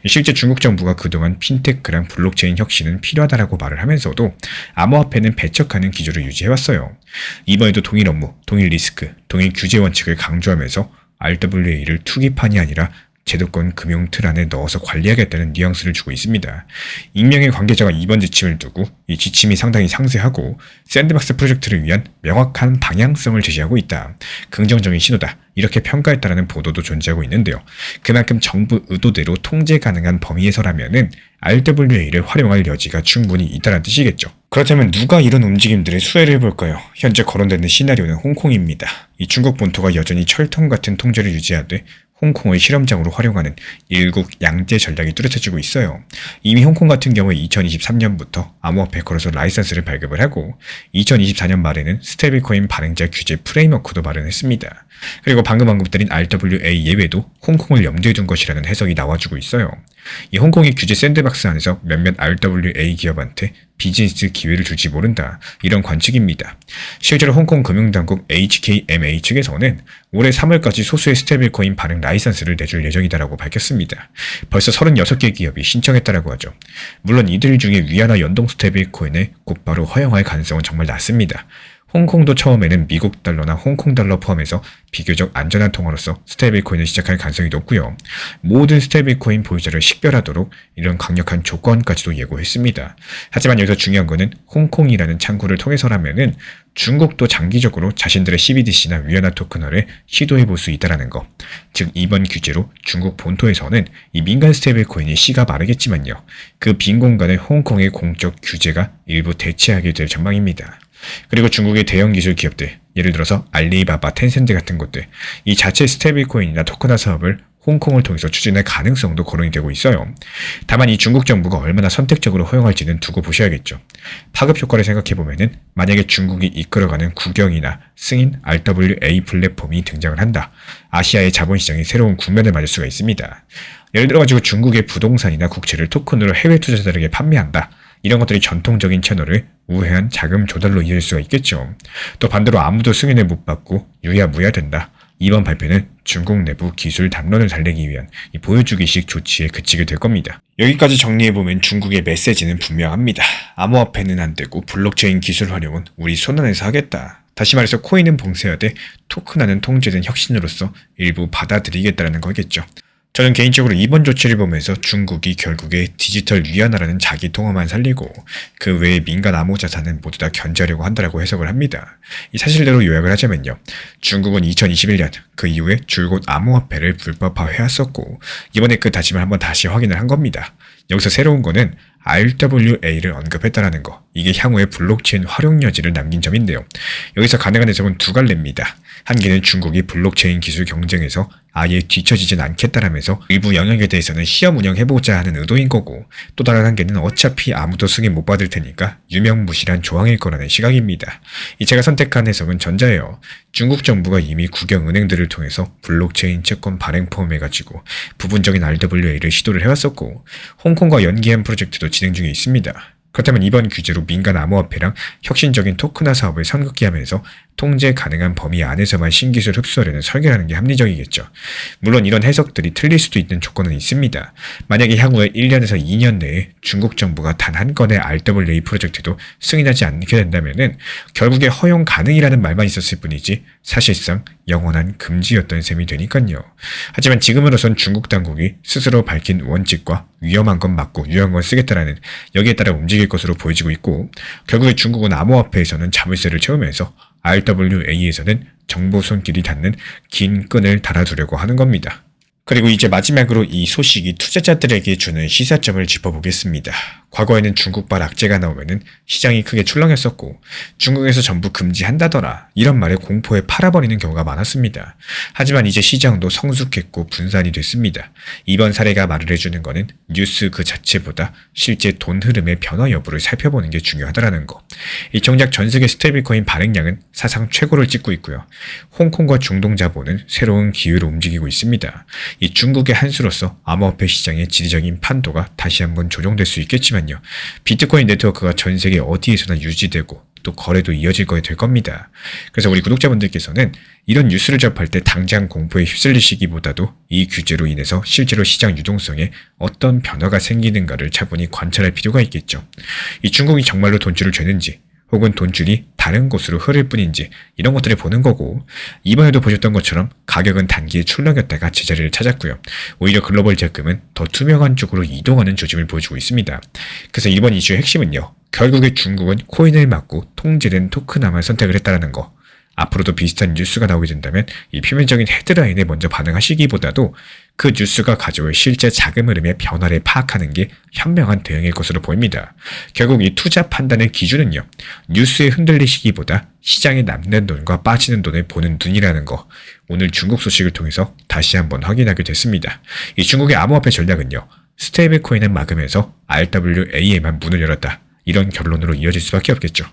실제 중국 정부가 그동안 핀테크랑 블록체인 혁신은 필요하다라고 말을 하면서도 암호화폐는 배척하는 기조를 유지해왔어요. 이번에도 동일 업무, 동일 리스크, 동일 규제 원칙을 강조하면서 RWA를 투기판이 아니라 제도권 금융 틀 안에 넣어서 관리하겠다는 뉘앙스를 주고 있습니다. 익명의 관계자가 이번 지침을 두고 이 지침이 상당히 상세하고 샌드박스 프로젝트를 위한 명확한 방향성을 제시하고 있다, 긍정적인 신호다, 이렇게 평가했다라는 보도도 존재하고 있는데요. 그만큼 정부 의도대로 통제 가능한 범위에서라면은 RWA를 활용할 여지가 충분히 있다는 뜻이겠죠. 그렇다면 누가 이런 움직임들의 수혜를 해볼까요? 현재 거론되는 시나리오는 홍콩입니다. 이 중국 본토가 여전히 철통 같은 통제를 유지하되 홍콩을 실험장으로 활용하는 일국 양제 전략이 뚜렷해지고 있어요. 이미 홍콩 같은 경우에 2023년부터 암호화폐 거래소 라이선스를 발급을 하고 2024년 말에는 스테이블코인 발행자 규제 프레임워크도 마련했습니다. 그리고 방금 언급드린 RWA 예외도 홍콩을 염두에 둔 것이라는 해석이 나와주고 있어요. 이 홍콩의 규제 샌드박스 안에서 몇몇 RWA 기업한테 비즈니스 기회를 줄지 모른다, 이런 관측입니다. 실제로 홍콩 금융당국 HKMA 측에서는 올해 3월까지 소수의 스테이블코인 발행 라이선스를 내줄 예정이다라고 밝혔습니다. 벌써 36개 기업이 신청했다라고 하죠. 물론 이들 중에 위안화 연동 스테이블코인을 곧바로 허용할 가능성은 정말 낮습니다. 홍콩도 처음에는 미국 달러나 홍콩 달러 포함해서 비교적 안전한 통화로서 스테이블코인을 시작할 가능성이 높고요. 모든 스테이블코인 보유자를 식별하도록 이런 강력한 조건까지도 예고했습니다. 하지만 여기서 중요한 거는 홍콩이라는 창구를 통해서라면은 중국도 장기적으로 자신들의 CBDC나 위안화 토큰화를 시도해볼 수 있다는 거. 즉 이번 규제로 중국 본토에서는 이 민간 스테이블코인이 씨가 마르겠지만요, 그 빈 공간을 홍콩의 공적 규제가 일부 대체하게 될 전망입니다. 그리고 중국의 대형 기술 기업들, 예를 들어서 알리바바, 텐센트 같은 곳들, 이 자체 스테이블코인이나 토큰화 사업을 홍콩을 통해서 추진할 가능성도 거론이 되고 있어요. 다만 이 중국 정부가 얼마나 선택적으로 허용할지는 두고 보셔야겠죠. 파급 효과를 생각해보면은 만약에 중국이 이끌어가는 국영이나 승인 RWA 플랫폼이 등장을 한다, 아시아의 자본시장이 새로운 국면을 맞을 수가 있습니다. 예를 들어가지고 중국의 부동산이나 국채를 토큰으로 해외 투자자들에게 판매한다, 이런 것들이 전통적인 채널을 우회한 자금 조달로 이어질 수가 있겠죠. 또 반대로 아무도 승인을 못 받고 유야무야된다, 이번 발표는 중국 내부 기술 담론을 달래기 위한 이 보여주기식 조치에 그치게 될 겁니다. 여기까지 정리해보면 중국의 메시지는 분명합니다. 암호화폐는 안 되고 블록체인 기술 활용은 우리 손안에서 하겠다. 다시 말해서 코인은 봉쇄하되 토큰화는 통제된 혁신으로서 일부 받아들이겠다는 거겠죠. 저는 개인적으로 이번 조치를 보면서 중국이 결국에 디지털 위안화라는 자기 통화만 살리고 그 외의 민간 암호 자산은 모두 다 견제하려고 한다라고 해석을 합니다. 이 사실대로 요약을 하자면요, 중국은 2021년 그 이후에 줄곧 암호화폐를 불법화해왔었고 이번에 그 다짐을 한번 다시 확인을 한 겁니다. 여기서 새로운 거는 RWA를 언급했다라는 거. 이게 향후의 블록체인 활용 여지를 남긴 점인데요. 여기서 가능한 해석은 두 갈래입니다. 한 개는 중국이 블록체인 기술 경쟁에서 아예 뒤처지진 않겠다라면서 일부 영역에 대해서는 시험 운영해보자 하는 의도인 거고, 또 다른 한 개는 어차피 아무도 승인 못 받을 테니까 유명무실한 조항일 거라는 시각입니다. 이 제가 선택한 해석은 전자예요. 중국 정부가 이미 국영은행들을 통해서 블록체인 채권 발행 포함해가지고 부분적인 RWA를 시도를 해왔었고, 홍콩과 연계한 프로젝트도 진행 중에 있습니다. 그렇다면 이번 규제로 민간 암호화폐랑 혁신적인 토큰화 사업을 선긋게 하면서 통제 가능한 범위 안에서만 신기술 흡수하려는 설계라는 게 합리적이겠죠. 물론 이런 해석들이 틀릴 수도 있는 조건은 있습니다. 만약에 향후에 1년에서 2년 내에 중국 정부가 단 한 건의 RWA 프로젝트도 승인하지 않게 된다면은 결국에 허용 가능이라는 말만 있었을 뿐이지 사실상 영원한 금지였던 셈이 되니까요. 하지만 지금으로선 중국 당국이 스스로 밝힌 원칙과 위험한 건 맞고 유용한 건 쓰겠다라는 여기에 따라 움직일 것으로 보여지고 있고, 결국에 중국은 암호화폐에서는 자물쇠를 채우면서 RWA에서는 정보 손길이 닿는 긴 끈을 달아두려고 하는 겁니다. 그리고 이제 마지막으로 이 소식이 투자자들에게 주는 시사점을 짚어보겠습니다. 과거에는 중국발 악재가 나오면은 시장이 크게 출렁였었고, 중국에서 전부 금지한다더라 이런 말에 공포에 팔아버리는 경우가 많았습니다. 하지만 이제 시장도 성숙했고 분산이 됐습니다. 이번 사례가 말을 해주는 거는 뉴스 그 자체보다 실제 돈 흐름의 변화 여부를 살펴보는 게 중요하다라는 거. 이 정작 전 세계 스테이블코인 발행량은 사상 최고를 찍고 있고요. 홍콩과 중동 자본은 새로운 기회로 움직이고 있습니다. 이 중국의 한 수로서 암호화폐 시장의 지리적인 판도가 다시 한번 조정될 수 있겠지만요. 비트코인 네트워크가 전 세계 어디에서나 유지되고 또 거래도 이어질 거에 될 겁니다. 그래서 우리 구독자분들께서는 이런 뉴스를 접할 때 당장 공포에 휩쓸리시기보다도 이 규제로 인해서 실제로 시장 유동성에 어떤 변화가 생기는가를 차분히 관찰할 필요가 있겠죠. 이 중국이 정말로 돈줄을 죄는지 혹은 돈줄이 다른 곳으로 흐를 뿐인지 이런 것들을 보는 거고, 이번에도 보셨던 것처럼 가격은 단기에 출렁였다가 제자리를 찾았고요. 오히려 글로벌 자금은 더 투명한 쪽으로 이동하는 조짐을 보여주고 있습니다. 그래서 이번 이슈의 핵심은요, 결국에 중국은 코인을 막고 통제된 토큰화만 선택을 했다는 거. 앞으로도 비슷한 뉴스가 나오게 된다면 이 표면적인 헤드라인에 먼저 반응하시기보다도 그 뉴스가 가져올 실제 자금 흐름의 변화를 파악하는 게 현명한 대응일 것으로 보입니다. 결국 이 투자 판단의 기준은요, 뉴스에 흔들리시기보다 시장에 남는 돈과 빠지는 돈을 보는 눈이라는 거, 오늘 중국 소식을 통해서 다시 한번 확인하게 됐습니다. 이 중국의 암호화폐 전략은요, 스테이블 코인을 막으면서 RWA에만 문을 열었다, 이런 결론으로 이어질 수밖에 없겠죠.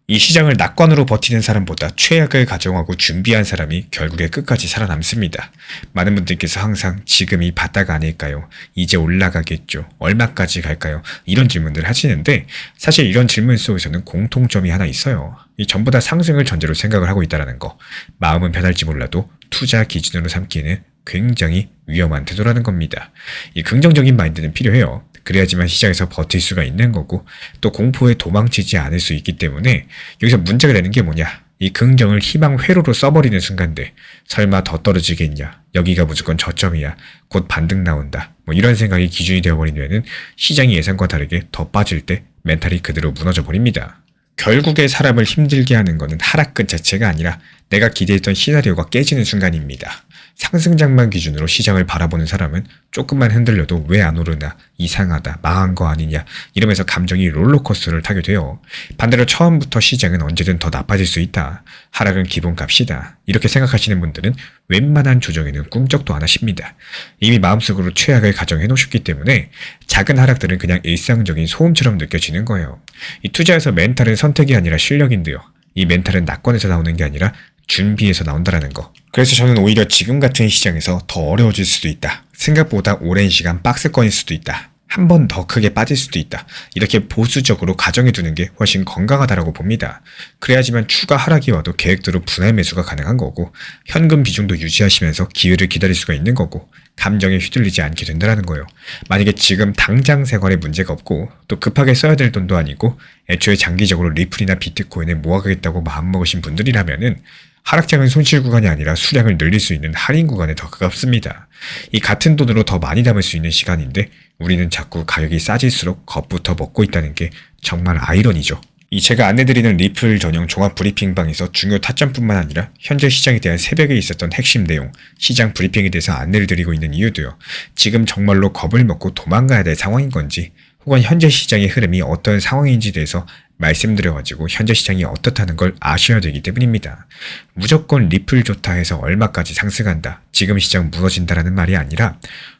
이 시장을 낙관으로 버티는 사람보다 최악을 가정하고 준비한 사람이 결국에 끝까지 살아남습니다. 많은 분들께서 항상 지금이 바닥 아닐까요? 이제 올라가겠죠? 얼마까지 갈까요? 이런 질문들을 하시는데, 사실 이런 질문 속에서는 공통점이 하나 있어요. 이 전부 다 상승을 전제로 생각을 하고 있다는 거. 마음은 변할지 몰라도 투자 기준으로 삼기에는 굉장히 위험한 태도라는 겁니다. 이 긍정적인 마인드는 필요해요. 그래야지만 시장에서 버틸 수가 있는 거고, 또 공포에 도망치지 않을 수 있기 때문에 여기서 문제가 되는 게 뭐냐, 이 긍정을 희망 회로로 써버리는 순간들, 설마 더 떨어지겠냐, 여기가 무조건 저점이야, 곧 반등 나온다, 뭐 이런 생각이 기준이 되어버리면 시장이 예상과 다르게 더 빠질 때 멘탈이 그대로 무너져 버립니다. 결국에 사람을 힘들게 하는 것은 하락끝 자체가 아니라 내가 기대했던 시나리오가 깨지는 순간입니다. 상승장만 기준으로 시장을 바라보는 사람은 조금만 흔들려도 왜 안 오르나, 이상하다, 망한 거 아니냐 이러면서 감정이 롤러코스터를 타게 돼요. 반대로 처음부터 시장은 언제든 더 나빠질 수 있다, 하락은 기본값이다, 이렇게 생각하시는 분들은 웬만한 조정에는 꿈쩍도 안 하십니다. 이미 마음속으로 최악을 가정해 놓으셨기 때문에 작은 하락들은 그냥 일상적인 소음처럼 느껴지는 거예요. 이 투자에서 멘탈은 선택이 아니라 실력인데요, 이 멘탈은 낙관에서 나오는 게 아니라 준비해서 나온다는 거. 그래서 저는 오히려 지금 같은 시장에서 더 어려워질 수도 있다, 생각보다 오랜 시간 박스권일 수도 있다, 한 번 더 크게 빠질 수도 있다, 이렇게 보수적으로 가정해 두는 게 훨씬 건강하다라고 봅니다. 그래야지만 추가 하락이 와도 계획대로 분할 매수가 가능한 거고, 현금 비중도 유지하시면서 기회를 기다릴 수가 있는 거고, 감정에 휘둘리지 않게 된다는 거예요. 만약에 지금 당장 생활에 문제가 없고 또 급하게 써야 될 돈도 아니고 애초에 장기적으로 리플이나 비트코인을 모아가겠다고 마음먹으신 분들이라면은 하락장은 손실 구간이 아니라 수량을 늘릴 수 있는 할인 구간에 더 가깝습니다. 이 같은 돈으로 더 많이 담을 수 있는 시간인데 우리는 자꾸 가격이 싸질수록 겁부터 먹고 있다는 게 정말 아이러니죠. 이 제가 안내드리는 리플 전용 종합 브리핑방에서 중요 타점뿐만 아니라 현재 시장에 대한 새벽에 있었던 핵심 내용, 시장 브리핑에 대해서 안내를 드리고 있는 이유도요, 지금 정말로 겁을 먹고 도망가야 될 상황인 건지, 혹은 현재 시장의 흐름이 어떤 상황인지에 대해서 말씀드려가지고 현재 시장이 어떻다는 걸 아셔야 되기 때문입니다. 무조건 리플 좋다 해서 얼마까지 상승한다, 지금 시장 무너진다라는 말이 아니라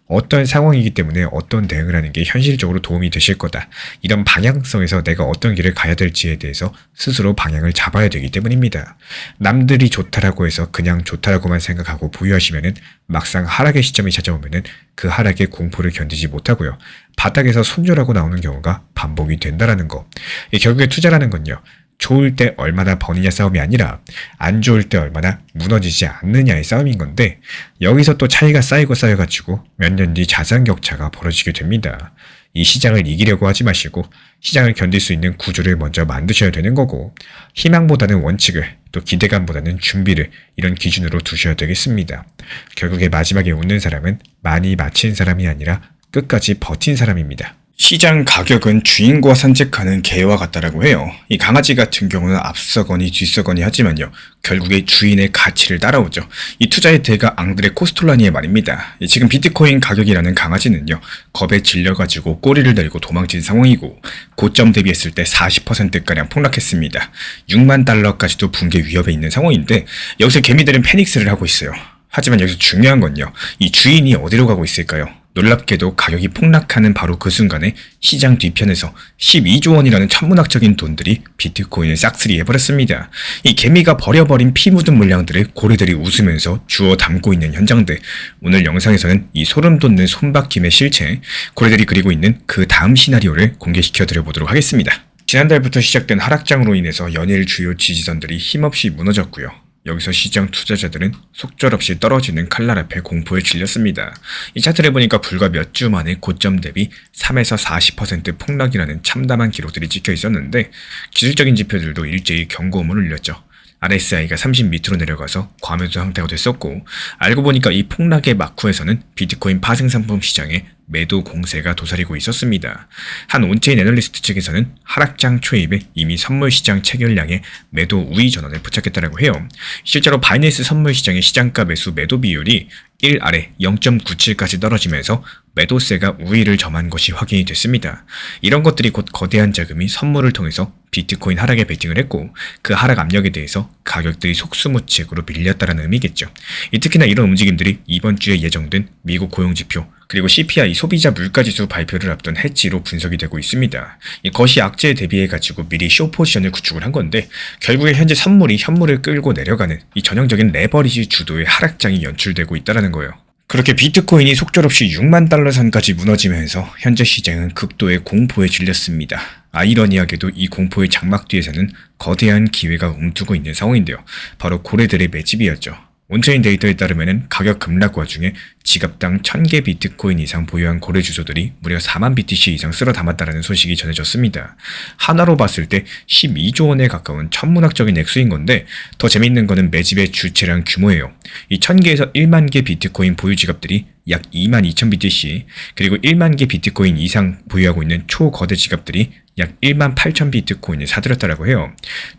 어떤 상황이기 때문에 어떤 대응을 하는 게 현실적으로 도움이 되실 거다, 이런 방향성에서 내가 어떤 길을 가야 될지에 대해서 스스로 방향을 잡아야 되기 때문입니다. 남들이 좋다라고 해서 그냥 좋다라고만 생각하고 보유하시면은 막상 하락의 시점이 찾아오면은 그 하락의 공포를 견디지 못하고요, 바닥에서 손절하고 나오는 경우가 반복이 된다라는 거. 결국에 투자라는 건요, 좋을 때 얼마나 버느냐 싸움이 아니라 안 좋을 때 얼마나 무너지지 않느냐의 싸움인 건데, 여기서 또 차이가 쌓이고 쌓여가지고 몇 년 뒤 자산 격차가 벌어지게 됩니다. 이 시장을 이기려고 하지 마시고 시장을 견딜 수 있는 구조를 먼저 만드셔야 되는 거고, 희망보다는 원칙을, 또 기대감보다는 준비를 이런 기준으로 두셔야 되겠습니다. 결국에 마지막에 웃는 사람은 많이 마친 사람이 아니라 끝까지 버틴 사람입니다. 시장 가격은 주인과 산책하는 개와 같다라고 해요. 이 강아지 같은 경우는 앞서거니 뒤서거니 하지만요, 결국에 주인의 가치를 따라오죠. 이 투자의 대가 앙드레 코스톨라니의 말입니다. 지금 비트코인 가격이라는 강아지는요, 겁에 질려가지고 꼬리를 내리고 도망친 상황이고, 고점 대비했을 때 40%가량 폭락했습니다. 6만 달러까지도 붕괴 위협에 있는 상황인데, 여기서 개미들은 패닉스를 하고 있어요. 하지만 여기서 중요한 건요, 이 주인이 어디로 가고 있을까요? 놀랍게도 가격이 폭락하는 바로 그 순간에 시장 뒤편에서 12조 원이라는 천문학적인 돈들이 비트코인을 싹쓸이 해버렸습니다. 이 개미가 버려버린 피 묻은 물량들을 고래들이 웃으면서 주워 담고 있는 현장들, 오늘 영상에서는 이 소름 돋는 손바뀜의 실체, 고래들이 그리고 있는 그 다음 시나리오를 공개시켜 드려보도록 하겠습니다. 지난달부터 시작된 하락장으로 인해서 연일 주요 지지선들이 힘없이 무너졌고요. 여기서 시장 투자자들은 속절없이 떨어지는 칼날 앞에 공포에 질렸습니다. 이 차트를 보니까 불과 몇 주 만에 고점 대비 3에서 40% 폭락이라는 참담한 기록들이 찍혀 있었는데, 기술적인 지표들도 일제히 경고음을 울렸죠. RSI가 30 밑으로 내려가서 과매도 상태가 됐었고, 알고 보니까 이 폭락의 막후에서는 비트코인 파생상품 시장에 매도 공세가 도사리고 있었습니다. 한 온체인 애널리스트 측에서는 하락장 초입에 이미 선물 시장 체결량에 매도 우위 전환을 포착했다고 해요. 실제로 바이낸스 선물 시장의 시장가 매수 매도 비율이 1 아래 0.97까지 떨어지면서 매도세가 우위를 점한 것이 확인이 됐습니다. 이런 것들이 곧 거대한 자금이 선물을 통해서 비트코인 하락에 베팅을 했고, 그 하락 압력에 대해서 가격들이 속수무책으로 밀렸다는 의미겠죠. 특히나 이런 움직임들이 이번 주에 예정된 미국 고용지표, 그리고 CPI 소비자 물가지수 발표를 앞둔 해지로 분석이 되고 있습니다. 이것이 악재에 대비해가지고 미리 숏포지션을 구축을 한 건데, 결국에 현재 선물이 현물을 끌고 내려가는 이 전형적인 레버리지 주도의 하락장이 연출되고 있다는 거예요. 그렇게 비트코인이 속절없이 6만 달러 선까지 무너지면서 현재 시장은 극도의 공포에 질렸습니다. 아이러니하게도 이 공포의 장막 뒤에서는 거대한 기회가 움트고 있는 상황인데요. 바로 고래들의 매집이었죠. 온체인 데이터에 따르면 가격 급락 와중에 지갑당 1000개 비트코인 이상 보유한 고래 주소들이 무려 4만 BTC 이상 쓸어 담았다는 소식이 전해졌습니다. 하나로 봤을 때 12조 원에 가까운 천문학적인 액수인 건데, 더 재밌는 거는 매집의 주체량 규모예요. 이 1000개에서 1만 개 비트코인 보유 지갑들이 약 2만 2천 BTC, 그리고 1만 개 비트코인 이상 보유하고 있는 초거대 지갑들이 약 1만 8천 비트코인을 사들였다고 해요.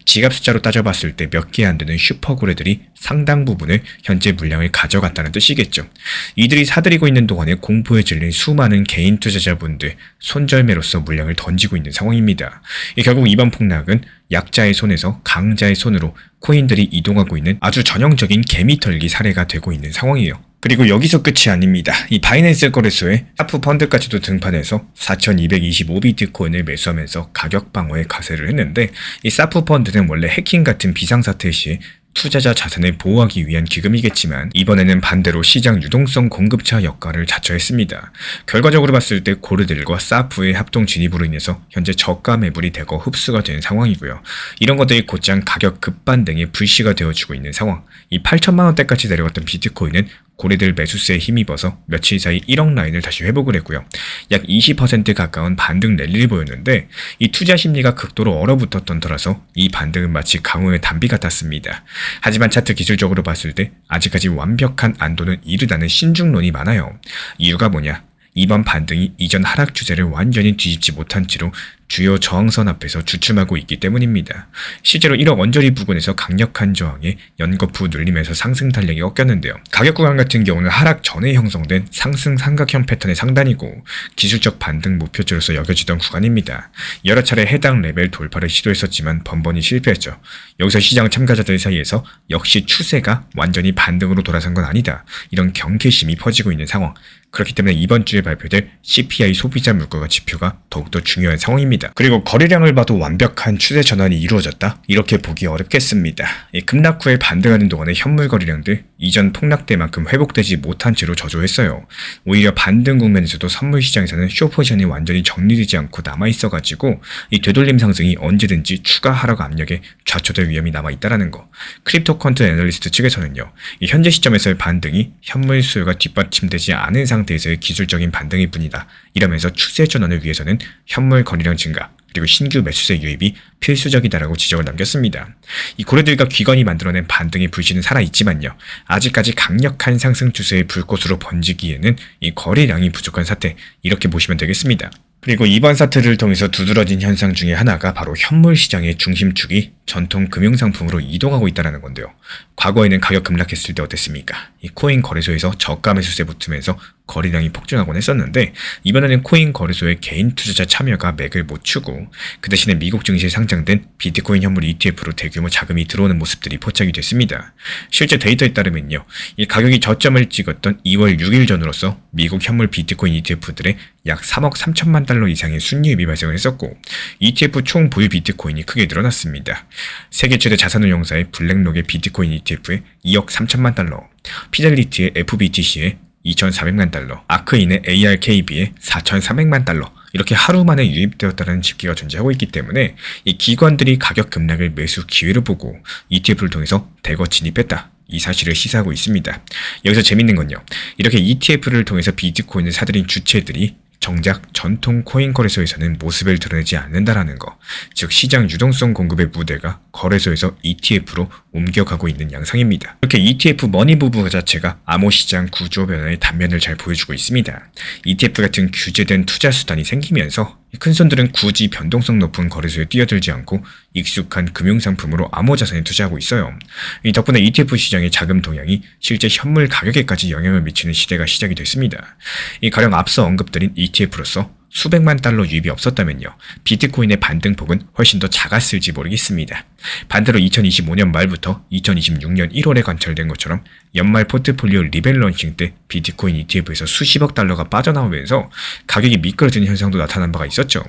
지갑 숫자로 따져봤을 때 몇 개 안 되는 슈퍼고래들이 상당 부분을 현재 물량을 가져갔다는 뜻이겠죠. 이들이 사들이고 있는 동안에 공포에 질린 수많은 개인 투자자분들 손절매로서 물량을 던지고 있는 상황입니다. 결국 이번 폭락은 약자의 손에서 강자의 손으로 코인들이 이동하고 있는 아주 전형적인 개미털기 사례가 되고 있는 상황이에요. 그리고 여기서 끝이 아닙니다. 이 바이낸스 거래소에 사프 펀드까지도 등판해서 4225비트코인을 매수하면서 가격 방어에 가세를 했는데, 이 사프 펀드는 원래 해킹 같은 비상사태 시 투자자 자산을 보호하기 위한 기금이겠지만, 이번에는 반대로 시장 유동성 공급차 역할을 자처했습니다. 결과적으로 봤을 때 고래들과 사프의 합동 진입으로 인해서 현재 저가 매물이 대거 흡수가 된 상황이고요. 이런 것들이 곧장 가격 급반등에 불씨가 되어주고 있는 상황. 이 8천만 원대까지 내려갔던 비트코인은 고래들 매수세에 힘입어서 며칠 사이 1억 라인을 다시 회복을 했고요. 약 20% 가까운 반등 랠리를 보였는데, 이 투자 심리가 극도로 얼어붙었던 터라서 이 반등은 마치 강우의 단비 같았습니다. 하지만 차트 기술적으로 봤을 때 아직까지 완벽한 안도는 이르다는 신중론이 많아요. 이유가 뭐냐? 이번 반등이 이전 하락 추세를 완전히 뒤집지 못한 채로 주요 저항선 앞에서 주춤하고 있기 때문입니다. 실제로 1억 원저리 부근에서 강력한 저항에 연거푸 눌림에서 상승 탄력이 꺾였는데요. 가격 구간 같은 경우는 하락 전에 형성된 상승 삼각형 패턴의 상단이고 기술적 반등 목표지로서 여겨지던 구간입니다. 여러 차례 해당 레벨 돌파를 시도했었지만 번번이 실패했죠. 여기서 시장 참가자들 사이에서 역시 추세가 완전히 반등으로 돌아선 건 아니다. 이런 경계심이 퍼지고 있는 상황. 그렇기 때문에 이번 주에 발표될 CPI 소비자 물가가 지표가 더욱더 중요한 상황입니다. 그리고 거래량을 봐도 완벽한 추세 전환이 이루어졌다? 이렇게 보기 어렵겠습니다. 급락 후에 반등하는 동안의 현물 거래량들 이전 폭락 때만큼 회복되지 못한 채로 저조했어요. 오히려 반등 국면에서도 선물 시장에서는 쇼포지션이 완전히 정리되지 않고 남아있어가지고 이 되돌림 상승이 언제든지 추가 하락 압력에 좌초될 위험이 남아있다는 거. 크립토 퀀트 애널리스트 측에서는요. 이 현재 시점에서의 반등이 현물 수요가 뒷받침되지 않은 상태에서의 기술적인 반등일 뿐이다. 이러면서 추세 전환을 위해서는 현물 거래량 증가 그리고 신규 매수세 유입이 필수적이다라고 지적을 남겼습니다. 이 고래들과 기관이 만들어낸 반등의 불씨는 살아있지만요. 아직까지 강력한 상승 추세의 불꽃으로 번지기에는 이 거래량이 부족한 사태 이렇게 보시면 되겠습니다. 그리고 이번 사태를 통해서 두드러진 현상 중에 하나가 바로 현물 시장의 중심축이 전통 금융상품으로 이동하고 있다는 건데요. 과거에는 가격 급락했을 때 어땠습니까? 이 코인 거래소에서 저가 매수세 붙으면서 거래량이 폭증하곤 했었는데 이번에는 코인 거래소의 개인 투자자 참여가 맥을 못 추고 그 대신에 미국 증시에 상장된 비트코인 현물 ETF로 대규모 자금이 들어오는 모습들이 포착이 됐습니다. 실제 데이터에 따르면요. 이 가격이 저점을 찍었던 2월 6일 전으로서 미국 현물 비트코인 ETF들의 약 3억 3천만 달러 이상의 순유입이 발생을 했었고 ETF 총 보유 비트코인이 크게 늘어났습니다. 세계 최대 자산운용사의 블랙록의 비트코인 ETF에 2억 3천만 달러, 피델리티의 FBTC에 2,400만 달러, 아크인의 ARKB에 4,300만 달러 이렇게 하루 만에 유입되었다는 집계가 존재하고 있기 때문에 이 기관들이 가격 급락을 매수 기회로 보고 ETF를 통해서 대거 진입했다. 이 사실을 시사하고 있습니다. 여기서 재밌는 건요. 이렇게 ETF를 통해서 비트코인을 사들인 주체들이 정작 전통 코인 거래소에서는 모습을 드러내지 않는다라는 거. 즉 시장 유동성 공급의 무대가 거래소에서 ETF로 옮겨가고 있는 양상입니다. 이렇게 ETF 머니 부부 자체가 암호시장 구조 변화의 단면을 잘 보여주고 있습니다. ETF 같은 규제된 투자 수단이 생기면서 큰손들은 굳이 변동성 높은 거래소에 뛰어들지 않고 익숙한 금융상품으로 암호자산에 투자하고 있어요. 이 덕분에 ETF 시장의 자금 동향이 실제 현물 가격에까지 영향을 미치는 시대가 시작이 됐습니다. 이 가령 앞서 언급드린 ETF로서 수백만 달러 유입이 없었다면요. 비트코인의 반등폭은 훨씬 더 작았을지 모르겠습니다. 반대로 2025년 말부터 2026년 1월에 관찰된 것처럼 연말 포트폴리오 리밸런싱 때 비트코인 ETF에서 수십억 달러가 빠져나오면서 가격이 미끄러지는 현상도 나타난 바가 있었죠.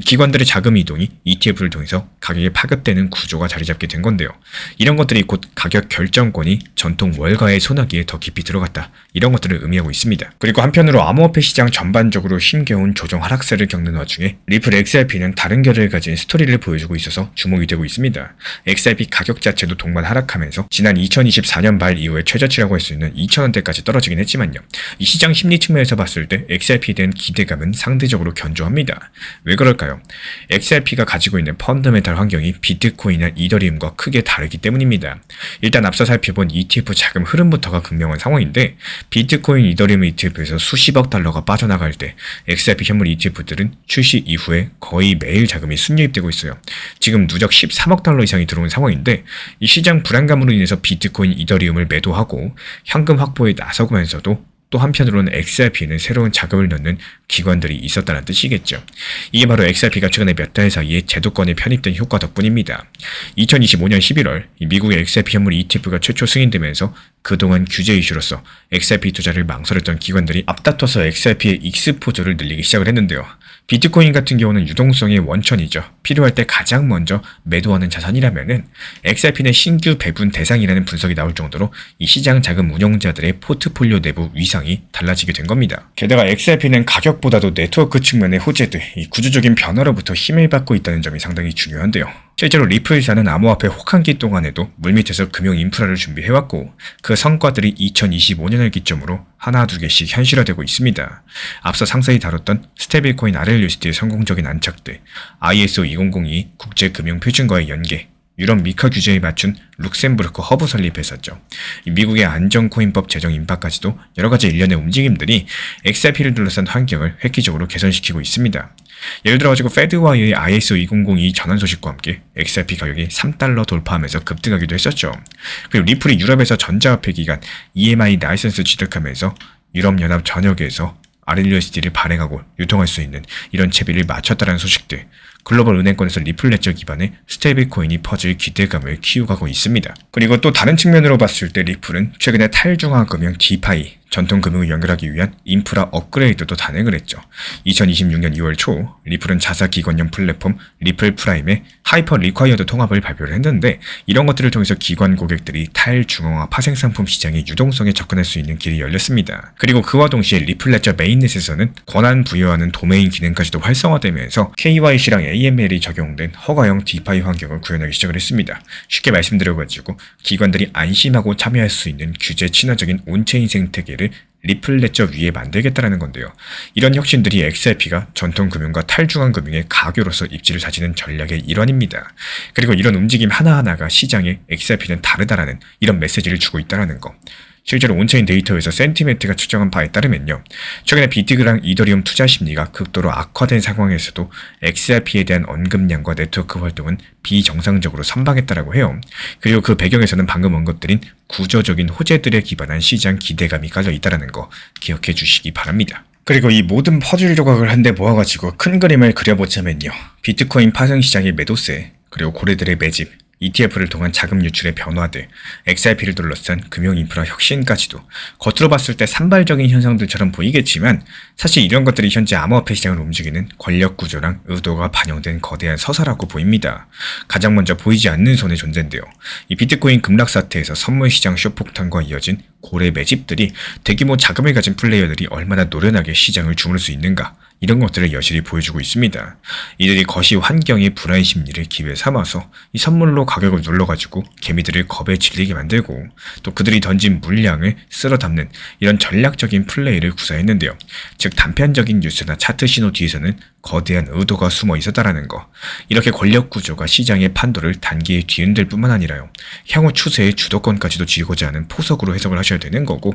기관들의 자금 이동이 ETF를 통해서 가격에 파급되는 구조가 자리 잡게 된 건데요. 이런 것들이 곧 가격 결정권이 전통 월가의 소나기에 더 깊이 들어갔다. 이런 것들을 의미하고 있습니다. 그리고 한편으로 암호화폐 시장 전반적으로 힘겨운 조정 하락세를 겪는 와중에 리플 XRP는 다른 결을 가진 스토리를 보여주고 있어서 주목이 되고 있습니다. XRP 가격 자체도 동반 하락하면서 지난 2024년 말 이후에 최저치라고 할 수 있는 2,000원대까지 떨어지긴 했지만요. 이 시장 심리 측면에서 봤을 때 XRP에 대한 기대감은 상대적으로 견조합니다. 왜 그럴까요? XRP가 가지고 있는 펀더멘탈 환경이 비트코인이나 이더리움과 크게 다르기 때문입니다. 일단 앞서 살펴본 ETF 자금 흐름부터가 극명한 상황인데 비트코인 이더리움 ETF에서 수십억 달러가 빠져나갈 때 XRP 현물 ETF들은 출시 이후에 거의 매일 자금이 순유입되고 있어요. 지금 누적 13억 달러 이상이 들어온 상황인데 이 시장 불안감으로 인해서 비트코인 이더리움을 매도하고 현금 확보에 나서면서도 또 한편으로는 XRP에는 새로운 자금을 넣는 기관들이 있었다는 뜻이겠죠. 이게 바로 XRP가 최근에 몇 달 사이에 제도권에 편입된 효과 덕분입니다. 2025년 11월 미국의 XRP 현물 ETF가 최초 승인되면서 그동안 규제 이슈로서 XRP 투자를 망설였던 기관들이 앞다퉈서 XRP의 익스포저를 늘리기 시작을 했는데요. 비트코인 같은 경우는 유동성의 원천이죠. 필요할 때 가장 먼저 매도하는 자산이라면은 XRP는 신규 배분 대상이라는 분석이 나올 정도로 이 시장 자금 운용자들의 포트폴리오 내부 위상이 달라지게 된 겁니다. 게다가 XRP는 가격보다도 네트워크 측면의 호재들, 이 구조적인 변화로부터 힘을 받고 있다는 점이 상당히 중요한데요. 실제로 리플사는 암호화폐 혹한기 동안에도 물밑에서 금융 인프라를 준비해왔고 그 성과들이 2025년을 기점으로 하나 두 개씩 현실화되고 있습니다. 앞서 상세히 다뤘던 스테이블코인 RLUSD의 성공적인 안착들, ISO 2002 국제금융표준과의 연계, 유럽 미카 규제에 맞춘 룩셈부르크 허브 설립했었죠. 미국의 안전코인법 제정 인파까지도 여러가지 일련의 움직임들이 XRP를 둘러싼 환경을 획기적으로 개선시키고 있습니다. 예를 들어가지고 페드와이의 ISO 2002 전환 소식과 함께 XRP 가격이 3달러 돌파하면서 급등하기도 했었죠. 그리고 리플이 유럽에서 전자화폐 기관 EMI 라이선스 취득하면서 유럽연합 전역에서 RLUSD를 발행하고 유통할 수 있는 이런 채비를 마쳤다는 소식들, 글로벌 은행권에서 리플 레저 기반의 스테이블 코인이 퍼질 기대감을 키워가고 있습니다. 그리고 또 다른 측면으로 봤을 때 리플은 최근에 탈중앙 금융 디파이, 전통 금융을 연결하기 위한 인프라 업그레이드도 단행을 했죠. 2026년 2월 초 리플은 자사 기관형 플랫폼 리플 프라임의 하이퍼 리콰이어드 통합을 발표를 했는데, 이런 것들을 통해서 기관 고객들이 탈중앙화 파생상품 시장의 유동성에 접근할 수 있는 길이 열렸습니다. 그리고 그와 동시에 리플 레저 메인넷에서는 권한 부여하는 도메인 기능까지도 활성화되면서 KYC랑 AML이 적용된 허가형 디파이 환경을 구현하기 시작을 했습니다. 쉽게 말씀드려가지고 기관들이 안심하고 참여할 수 있는 규제 친화적인 온체인 생태계를 리플 레저 위에 만들겠다라는 건데요. 이런 혁신들이 XRP가 전통 금융과 탈중앙 금융의 가교로서 입지를 다지는 전략의 일환입니다. 그리고 이런 움직임 하나하나가 시장에 XRP는 다르다라는 이런 메시지를 주고 있다는 거. 실제로 온체인 데이터에서 센티멘트가 추정한 바에 따르면요, 최근에 비트그랑 이더리움 투자 심리가 극도로 악화된 상황에서도 XRP에 대한 언급량과 네트워크 활동은 비정상적으로 선방했다라고 해요. 그리고 그 배경에서는 방금 언급드린 구조적인 호재들에 기반한 시장 기대감이 깔려 있다는 거 기억해 주시기 바랍니다. 그리고 이 모든 퍼즐 조각을 한데 모아가지고 큰 그림을 그려보자면요, 비트코인 파생 시장의 매도세, 그리고 고래들의 매집, ETF를 통한 자금 유출의 변화들, XRP를 둘러싼 금융 인프라 혁신까지도 겉으로 봤을 때 산발적인 현상들처럼 보이겠지만, 사실 이런 것들이 현재 암호화폐 시장을 움직이는 권력 구조랑 의도가 반영된 거대한 서사라고 보입니다. 가장 먼저 보이지 않는 손의 존재인데요. 이 비트코인 급락 사태에서 선물 시장 쇼폭탄과 이어진 고래 매집들이 대규모 자금을 가진 플레이어들이 얼마나 노련하게 시장을 주무를 수 있는가, 이런 것들을 여실히 보여주고 있습니다. 이들이 거시 환경의 불안 심리를 기회 삼아서 이 선물로 가격을 눌러가지고 개미들을 겁에 질리게 만들고, 또 그들이 던진 물량을 쓸어 담는 이런 전략적인 플레이를 구사했는데요. 즉 단편적인 뉴스나 차트 신호 뒤에서는 거대한 의도가 숨어 있었다라는 거. 이렇게 권력 구조가 시장의 판도를 단기에 뒤흔들 뿐만 아니라요, 향후 추세의 주도권까지도 쥐고자 하는 포석으로 해석을 하셔야 되는 거고,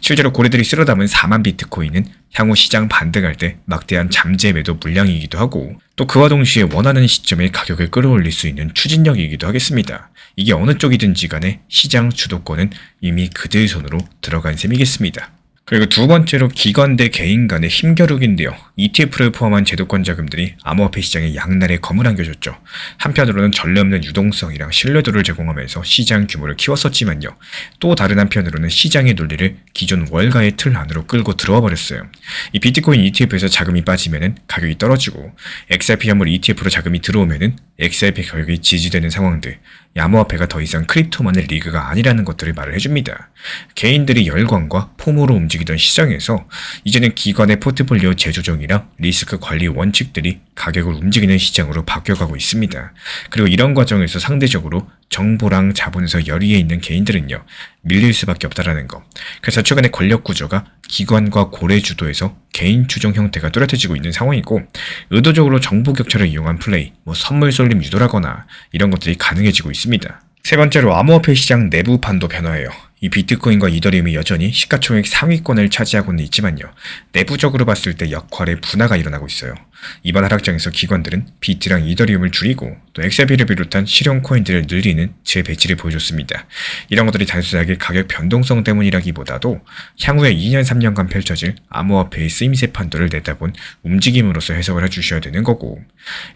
실제로 고래들이 쓸어 담은 4만 비트코인은 향후 시장 반등할 때 막대한 잠재 매도 물량이기도 하고, 또 그와 동시에 원하는 시점에 가격을 끌어올릴 수 있는 추진력이기도 하겠습니다. 이게 어느 쪽이든지 간에 시장 주도권은 이미 그들 손으로 들어간 셈이겠습니다. 그리고 두 번째로 기관 대 개인 간의 힘겨루기인데요. ETF를 포함한 제도권 자금들이 암호화폐 시장에 양날의 검을 안겨줬죠. 한편으로는 전례 없는 유동성이랑 신뢰도를 제공하면서 시장 규모를 키웠었지만요, 또 다른 한편으로는 시장의 논리를 기존 월가의 틀 안으로 끌고 들어와 버렸어요. 이 비트코인 ETF에서 자금이 빠지면은 가격이 떨어지고, XRP 현물 ETF로 자금이 들어오면은 XRP 가격이 지지되는 상황들, 암호화폐가 더 이상 크립토만의 리그가 아니라는 것들을 말을 해줍니다. 개인들이 열광과 폼으로 움직이던 시장에서 이제는 기관의 포트폴리오 재조정이랑 리스크 관리 원칙들이 가격을 움직이는 시장으로 바뀌어가고 있습니다. 그리고 이런 과정에서 상대적으로 정보랑 자본에서 열의에 있는 개인들은요, 밀릴 수밖에 없다라는 거. 그래서 최근에 권력 구조가 기관과 고래 주도에서 개인 추종 형태가 뚜렷해지고 있는 상황이고, 의도적으로 정보 격차를 이용한 플레이, 선물 쏠림 유도라거나 이런 것들이 가능해지고 있습니다. 세 번째로 암호화폐 시장 내부판도 변화해요. 이 비트코인과 이더리움이 여전히 시가총액 상위권을 차지하고는 있지만요, 내부적으로 봤을 때 역할의 분화가 일어나고 있어요. 이번 하락장에서 기관들은 비트랑 이더리움을 줄이고 또 XRP를 비롯한 실용 코인들을 늘리는 재배치를 보여줬습니다. 이런 것들이 단순하게 가격 변동성 때문이라기보다도 향후에 2년 3년간 펼쳐질 암호화폐의 쓰임새 판도를 내다본 움직임으로서 해석을 해주셔야 되는 거고,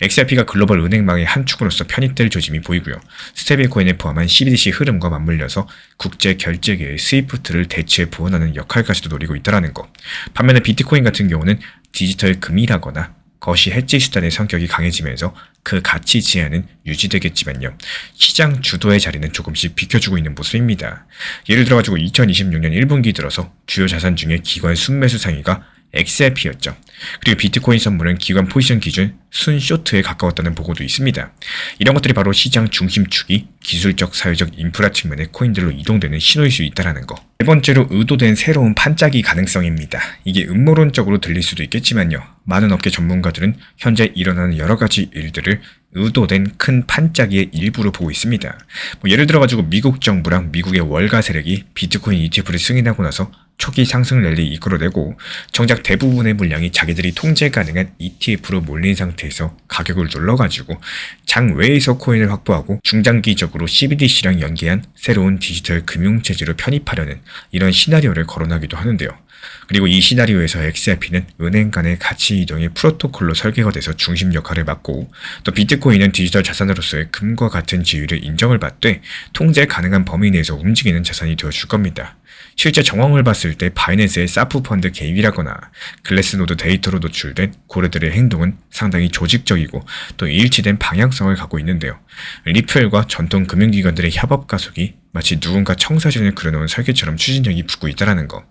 XRP가 글로벌 은행망의 한 축으로서 편입될 조짐이 보이고요, 스테이블 코인을 포함한 CBDC 흐름과 맞물려서 국제 결제계의 스위프트를 대체 보완하는 역할까지도 노리고 있다는 거. 반면에 비트코인 같은 경우는 디지털 금이라거나 거시 해지 수단의 성격이 강해지면서 그 가치 제한은 유지되겠지만요, 시장 주도의 자리는 조금씩 비켜주고 있는 모습입니다. 예를 들어가지고 2026년 1분기 들어서 주요 자산 중에 기관 순매수 상위가 XRP였죠. 그리고 비트코인 선물은 기관 포지션 기준 순쇼트에 가까웠다는 보고도 있습니다. 이런 것들이 바로 시장 중심축이 기술적 사회적 인프라 측면의 코인들로 이동되는 신호일 수 있다는 거. 네 번째로 의도된 새로운 판짜기 가능성입니다. 이게 음모론적으로 들릴 수도 있겠지만요, 많은 업계 전문가들은 현재 일어나는 여러 가지 일들을 의도된 큰 판짜기의 일부로 보고 있습니다. 예를 들어가지고 미국 정부랑 미국의 월가 세력이 비트코인 ETF를 승인하고 나서 초기 상승 랠리 이끌어내고 정작 대부분의 물량이 자기들이 통제 가능한 ETF로 몰린 상태에서 가격을 눌러가지고 장 외에서 코인을 확보하고 중장기적으로 CBDC랑 연계한 새로운 디지털 금융체제로 편입하려는 이런 시나리오를 거론하기도 하는데요. 그리고 이 시나리오에서 XRP는 은행 간의 가치 이동의 프로토콜로 설계가 돼서 중심 역할을 맡고 또 비트코인은 디지털 자산으로서의 금과 같은 지위를 인정을 받되 통제 가능한 범위 내에서 움직이는 자산이 되어줄 겁니다. 실제 정황을 봤을 때 바이낸스의 사프 펀드 개입이라거나 글래스노드 데이터로 노출된 고래들의 행동은 상당히 조직적이고 또 일치된 방향성을 갖고 있는데요. 리플과 전통 금융기관들의 협업 가속이 마치 누군가 청사진을 그려놓은 설계처럼 추진력이 붙고 있다는 거.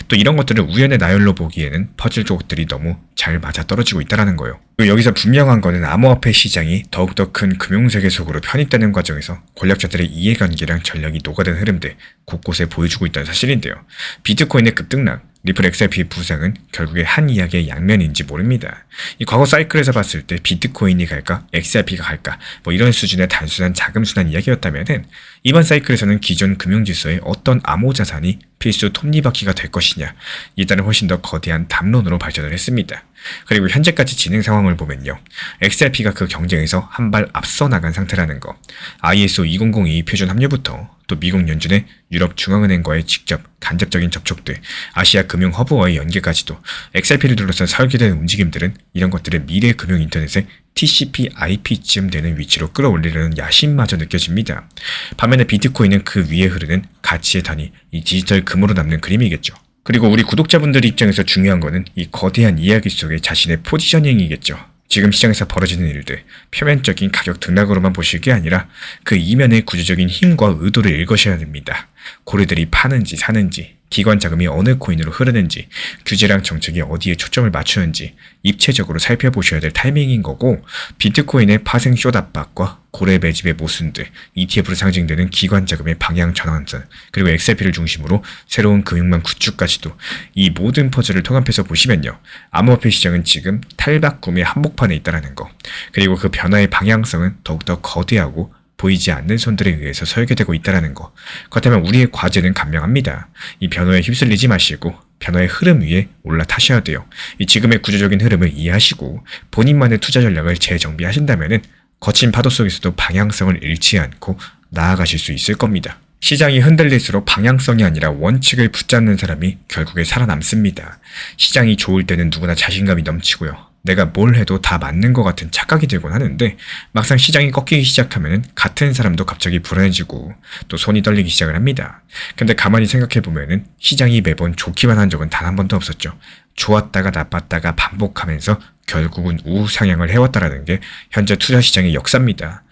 또 이런 것들을 우연의 나열로 보기에는 퍼즐 조각들이 너무 잘 맞아떨어지고 있다는 거예요. 그리고 여기서 분명한 거는 암호화폐 시장이 더욱더 큰 금융세계 속으로 편입되는 과정에서 권력자들의 이해관계랑 전략이 녹아든 흐름들 곳곳에 보여주고 있다는 사실인데요. 비트코인의 급등락, 리플 XRP의 부상은 결국에 한 이야기의 양면인지 모릅니다. 이 과거 사이클에서 봤을 때 비트코인이 갈까, XRP가 갈까, 이런 수준의 단순한 자금순환 이야기였다면은 이번 사이클에서는 기존 금융질서의 어떤 암호자산이 필수 톱니바퀴가 될 것이냐, 이에 따른 훨씬 더 거대한 담론으로 발전을 했습니다. 그리고 현재까지 진행 상황을 보면요. XRP가 그 경쟁에서 한 발 앞서 나간 상태라는 거. ISO 2002 표준 합류부터 또 미국 연준의 유럽 중앙은행과의 직접 간접적인 접촉들, 아시아 금융 허브와의 연계까지도 XRP를 둘러싼 설계된 움직임들은 이런 것들을 미래 금융 인터넷의 TCP/IP쯤 되는 위치로 끌어올리려는 야심마저 느껴집니다. 반면에 비트코인은 그 위에 흐르는 가치의 단위, 이 디지털 금으로 남는 그림이겠죠. 그리고 우리 구독자분들 입장에서 중요한 거는 이 거대한 이야기 속의 자신의 포지셔닝이겠죠. 지금 시장에서 벌어지는 일들, 표면적인 가격 등락으로만 보실 게 아니라 그 이면의 구조적인 힘과 의도를 읽으셔야 됩니다. 고래들이 파는지 사는지, 기관 자금이 어느 코인으로 흐르는지, 규제랑 정책이 어디에 초점을 맞추는지 입체적으로 살펴보셔야 될 타이밍인 거고, 비트코인의 파생 숏 압박과 고래 매집의 모순들, ETF로 상징되는 기관 자금의 방향 전환선, 그리고 XRP를 중심으로 새로운 금융망 구축까지도 이 모든 퍼즐을 통합해서 보시면요. 암호화폐 시장은 지금 탈바꿈의 한복판에 있다는 거, 그리고 그 변화의 방향성은 더욱더 거대하고 보이지 않는 손들에 의해서 설계되고 있다는 거. 그렇다면 우리의 과제는 간명합니다. 이 변화에 휩쓸리지 마시고 변화의 흐름 위에 올라타셔야 돼요. 이 지금의 구조적인 흐름을 이해하시고 본인만의 투자 전략을 재정비하신다면 거친 파도 속에서도 방향성을 잃지 않고 나아가실 수 있을 겁니다. 시장이 흔들릴수록 방향성이 아니라 원칙을 붙잡는 사람이 결국에 살아남습니다. 시장이 좋을 때는 누구나 자신감이 넘치고요. 내가 뭘 해도 다 맞는 것 같은 착각이 들곤 하는데 막상 시장이 꺾이기 시작하면 같은 사람도 갑자기 불안해지고 또 손이 떨리기 시작을 합니다. 근데 가만히 생각해보면 시장이 매번 좋기만 한 적은 단 한 번도 없었죠. 좋았다가 나빴다가 반복하면서 결국은 우상향을 해왔다라는 게 현재 투자 시장의 역사입니다.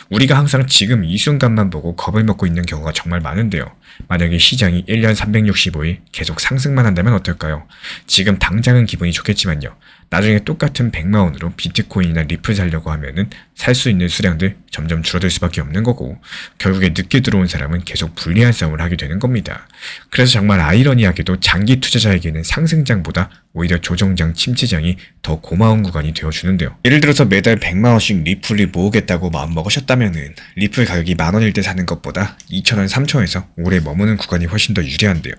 우리가 항상 지금 이 순간만 보고 겁을 먹고 있는 경우가 정말 많은데요. 만약에 시장이 1년 365일 계속 상승만 한다면 어떨까요? 지금 당장은 기분이 좋겠지만요. 나중에 똑같은 100만 원으로 비트코인이나 리플 사려고 하면은 살 수 있는 수량들 점점 줄어들 수밖에 없는 거고 결국에 늦게 들어온 사람은 계속 불리한 싸움을 하게 되는 겁니다. 그래서 정말 아이러니하게도 장기 투자자에게는 상승장보다 오히려 조정장, 침체장이 더 고마운 구간이 되어주는데요. 예를 들어서 매달 100만 원씩 리플을 모으겠다고 마음먹으셨다면은 리플 가격이 만 원일 때 사는 것보다 2,000원, 3,000원에서 오래 머무는 구간이 훨씬 더 유리한데요.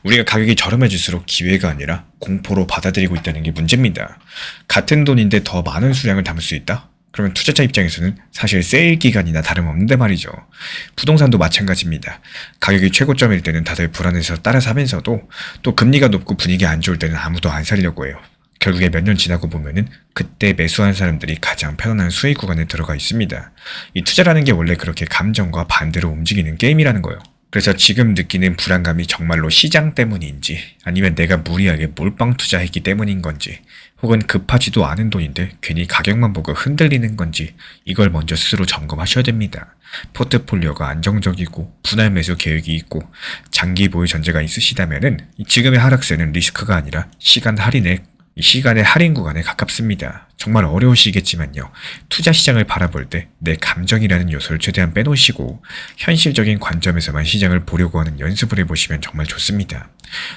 우리가 가격이 저렴해질수록 기회가 아니라 공포로 받아들이고 있다는 게 문제입니다. 같은 돈인데 더 많은 수량을 담을 수 있다? 그러면 투자자 입장에서는 사실 세일 기간이나 다름없는데 말이죠. 부동산도 마찬가지입니다. 가격이 최고점일 때는 다들 불안해서 따라 사면서도 또 금리가 높고 분위기 안 좋을 때는 아무도 안 사려고 해요. 결국에 몇 년 지나고 보면은 그때 매수한 사람들이 가장 편안한 수익 구간에 들어가 있습니다. 이 투자라는 게 원래 그렇게 감정과 반대로 움직이는 게임이라는 거예요. 그래서 지금 느끼는 불안감이 정말로 시장 때문인지 아니면 내가 무리하게 몰빵 투자했기 때문인 건지 혹은 급하지도 않은 돈인데 괜히 가격만 보고 흔들리는 건지 이걸 먼저 스스로 점검하셔야 됩니다. 포트폴리오가 안정적이고 분할 매수 계획이 있고 장기 보유 전제가 있으시다면은 지금의 하락세는 리스크가 아니라 시간의 할인 구간에 가깝습니다. 정말 어려우시겠지만요. 투자 시장을 바라볼 때 내 감정이라는 요소를 최대한 빼놓으시고 현실적인 관점에서만 시장을 보려고 하는 연습을 해보시면 정말 좋습니다.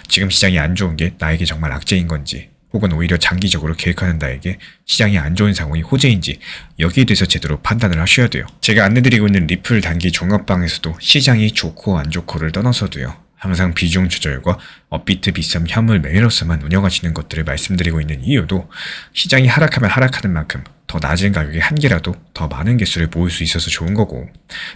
지금 시장이 안 좋은 게 나에게 정말 악재인 건지 혹은 오히려 장기적으로 계획하는 나에게 시장이 안 좋은 상황이 호재인지 여기에 대해서 제대로 판단을 하셔야 돼요. 제가 안내드리고 있는 리플 단기 종합방에서도 시장이 좋고 안 좋고를 떠나서도요. 항상 비중 조절과 업비트 비썸 현물 매매로서만 운영하시는 것들을 말씀드리고 있는 이유도 시장이 하락하면 하락하는 만큼 더 낮은 가격에 한 개라도 더 많은 개수를 모을 수 있어서 좋은 거고,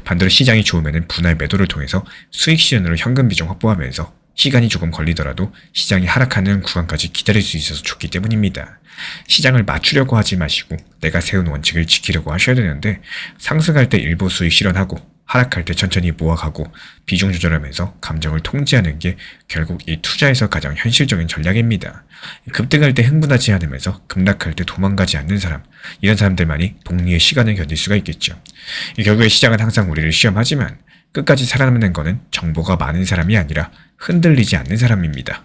반대로 시장이 좋으면 분할 매도를 통해서 수익 실현으로 현금 비중 확보하면서 시간이 조금 걸리더라도 시장이 하락하는 구간까지 기다릴 수 있어서 좋기 때문입니다. 시장을 맞추려고 하지 마시고 내가 세운 원칙을 지키려고 하셔야 되는데, 상승할 때 일부 수익 실현하고 하락할 때 천천히 모아가고 비중 조절하면서 감정을 통제하는 게 결국 이 투자에서 가장 현실적인 전략입니다. 급등할 때 흥분하지 않으면서 급락할 때 도망가지 않는 사람, 이런 사람들만이 복리의 시간을 견딜 수가 있겠죠. 결국에 시장은 항상 우리를 시험하지만 끝까지 살아남는 거는 정보가 많은 사람이 아니라 흔들리지 않는 사람입니다.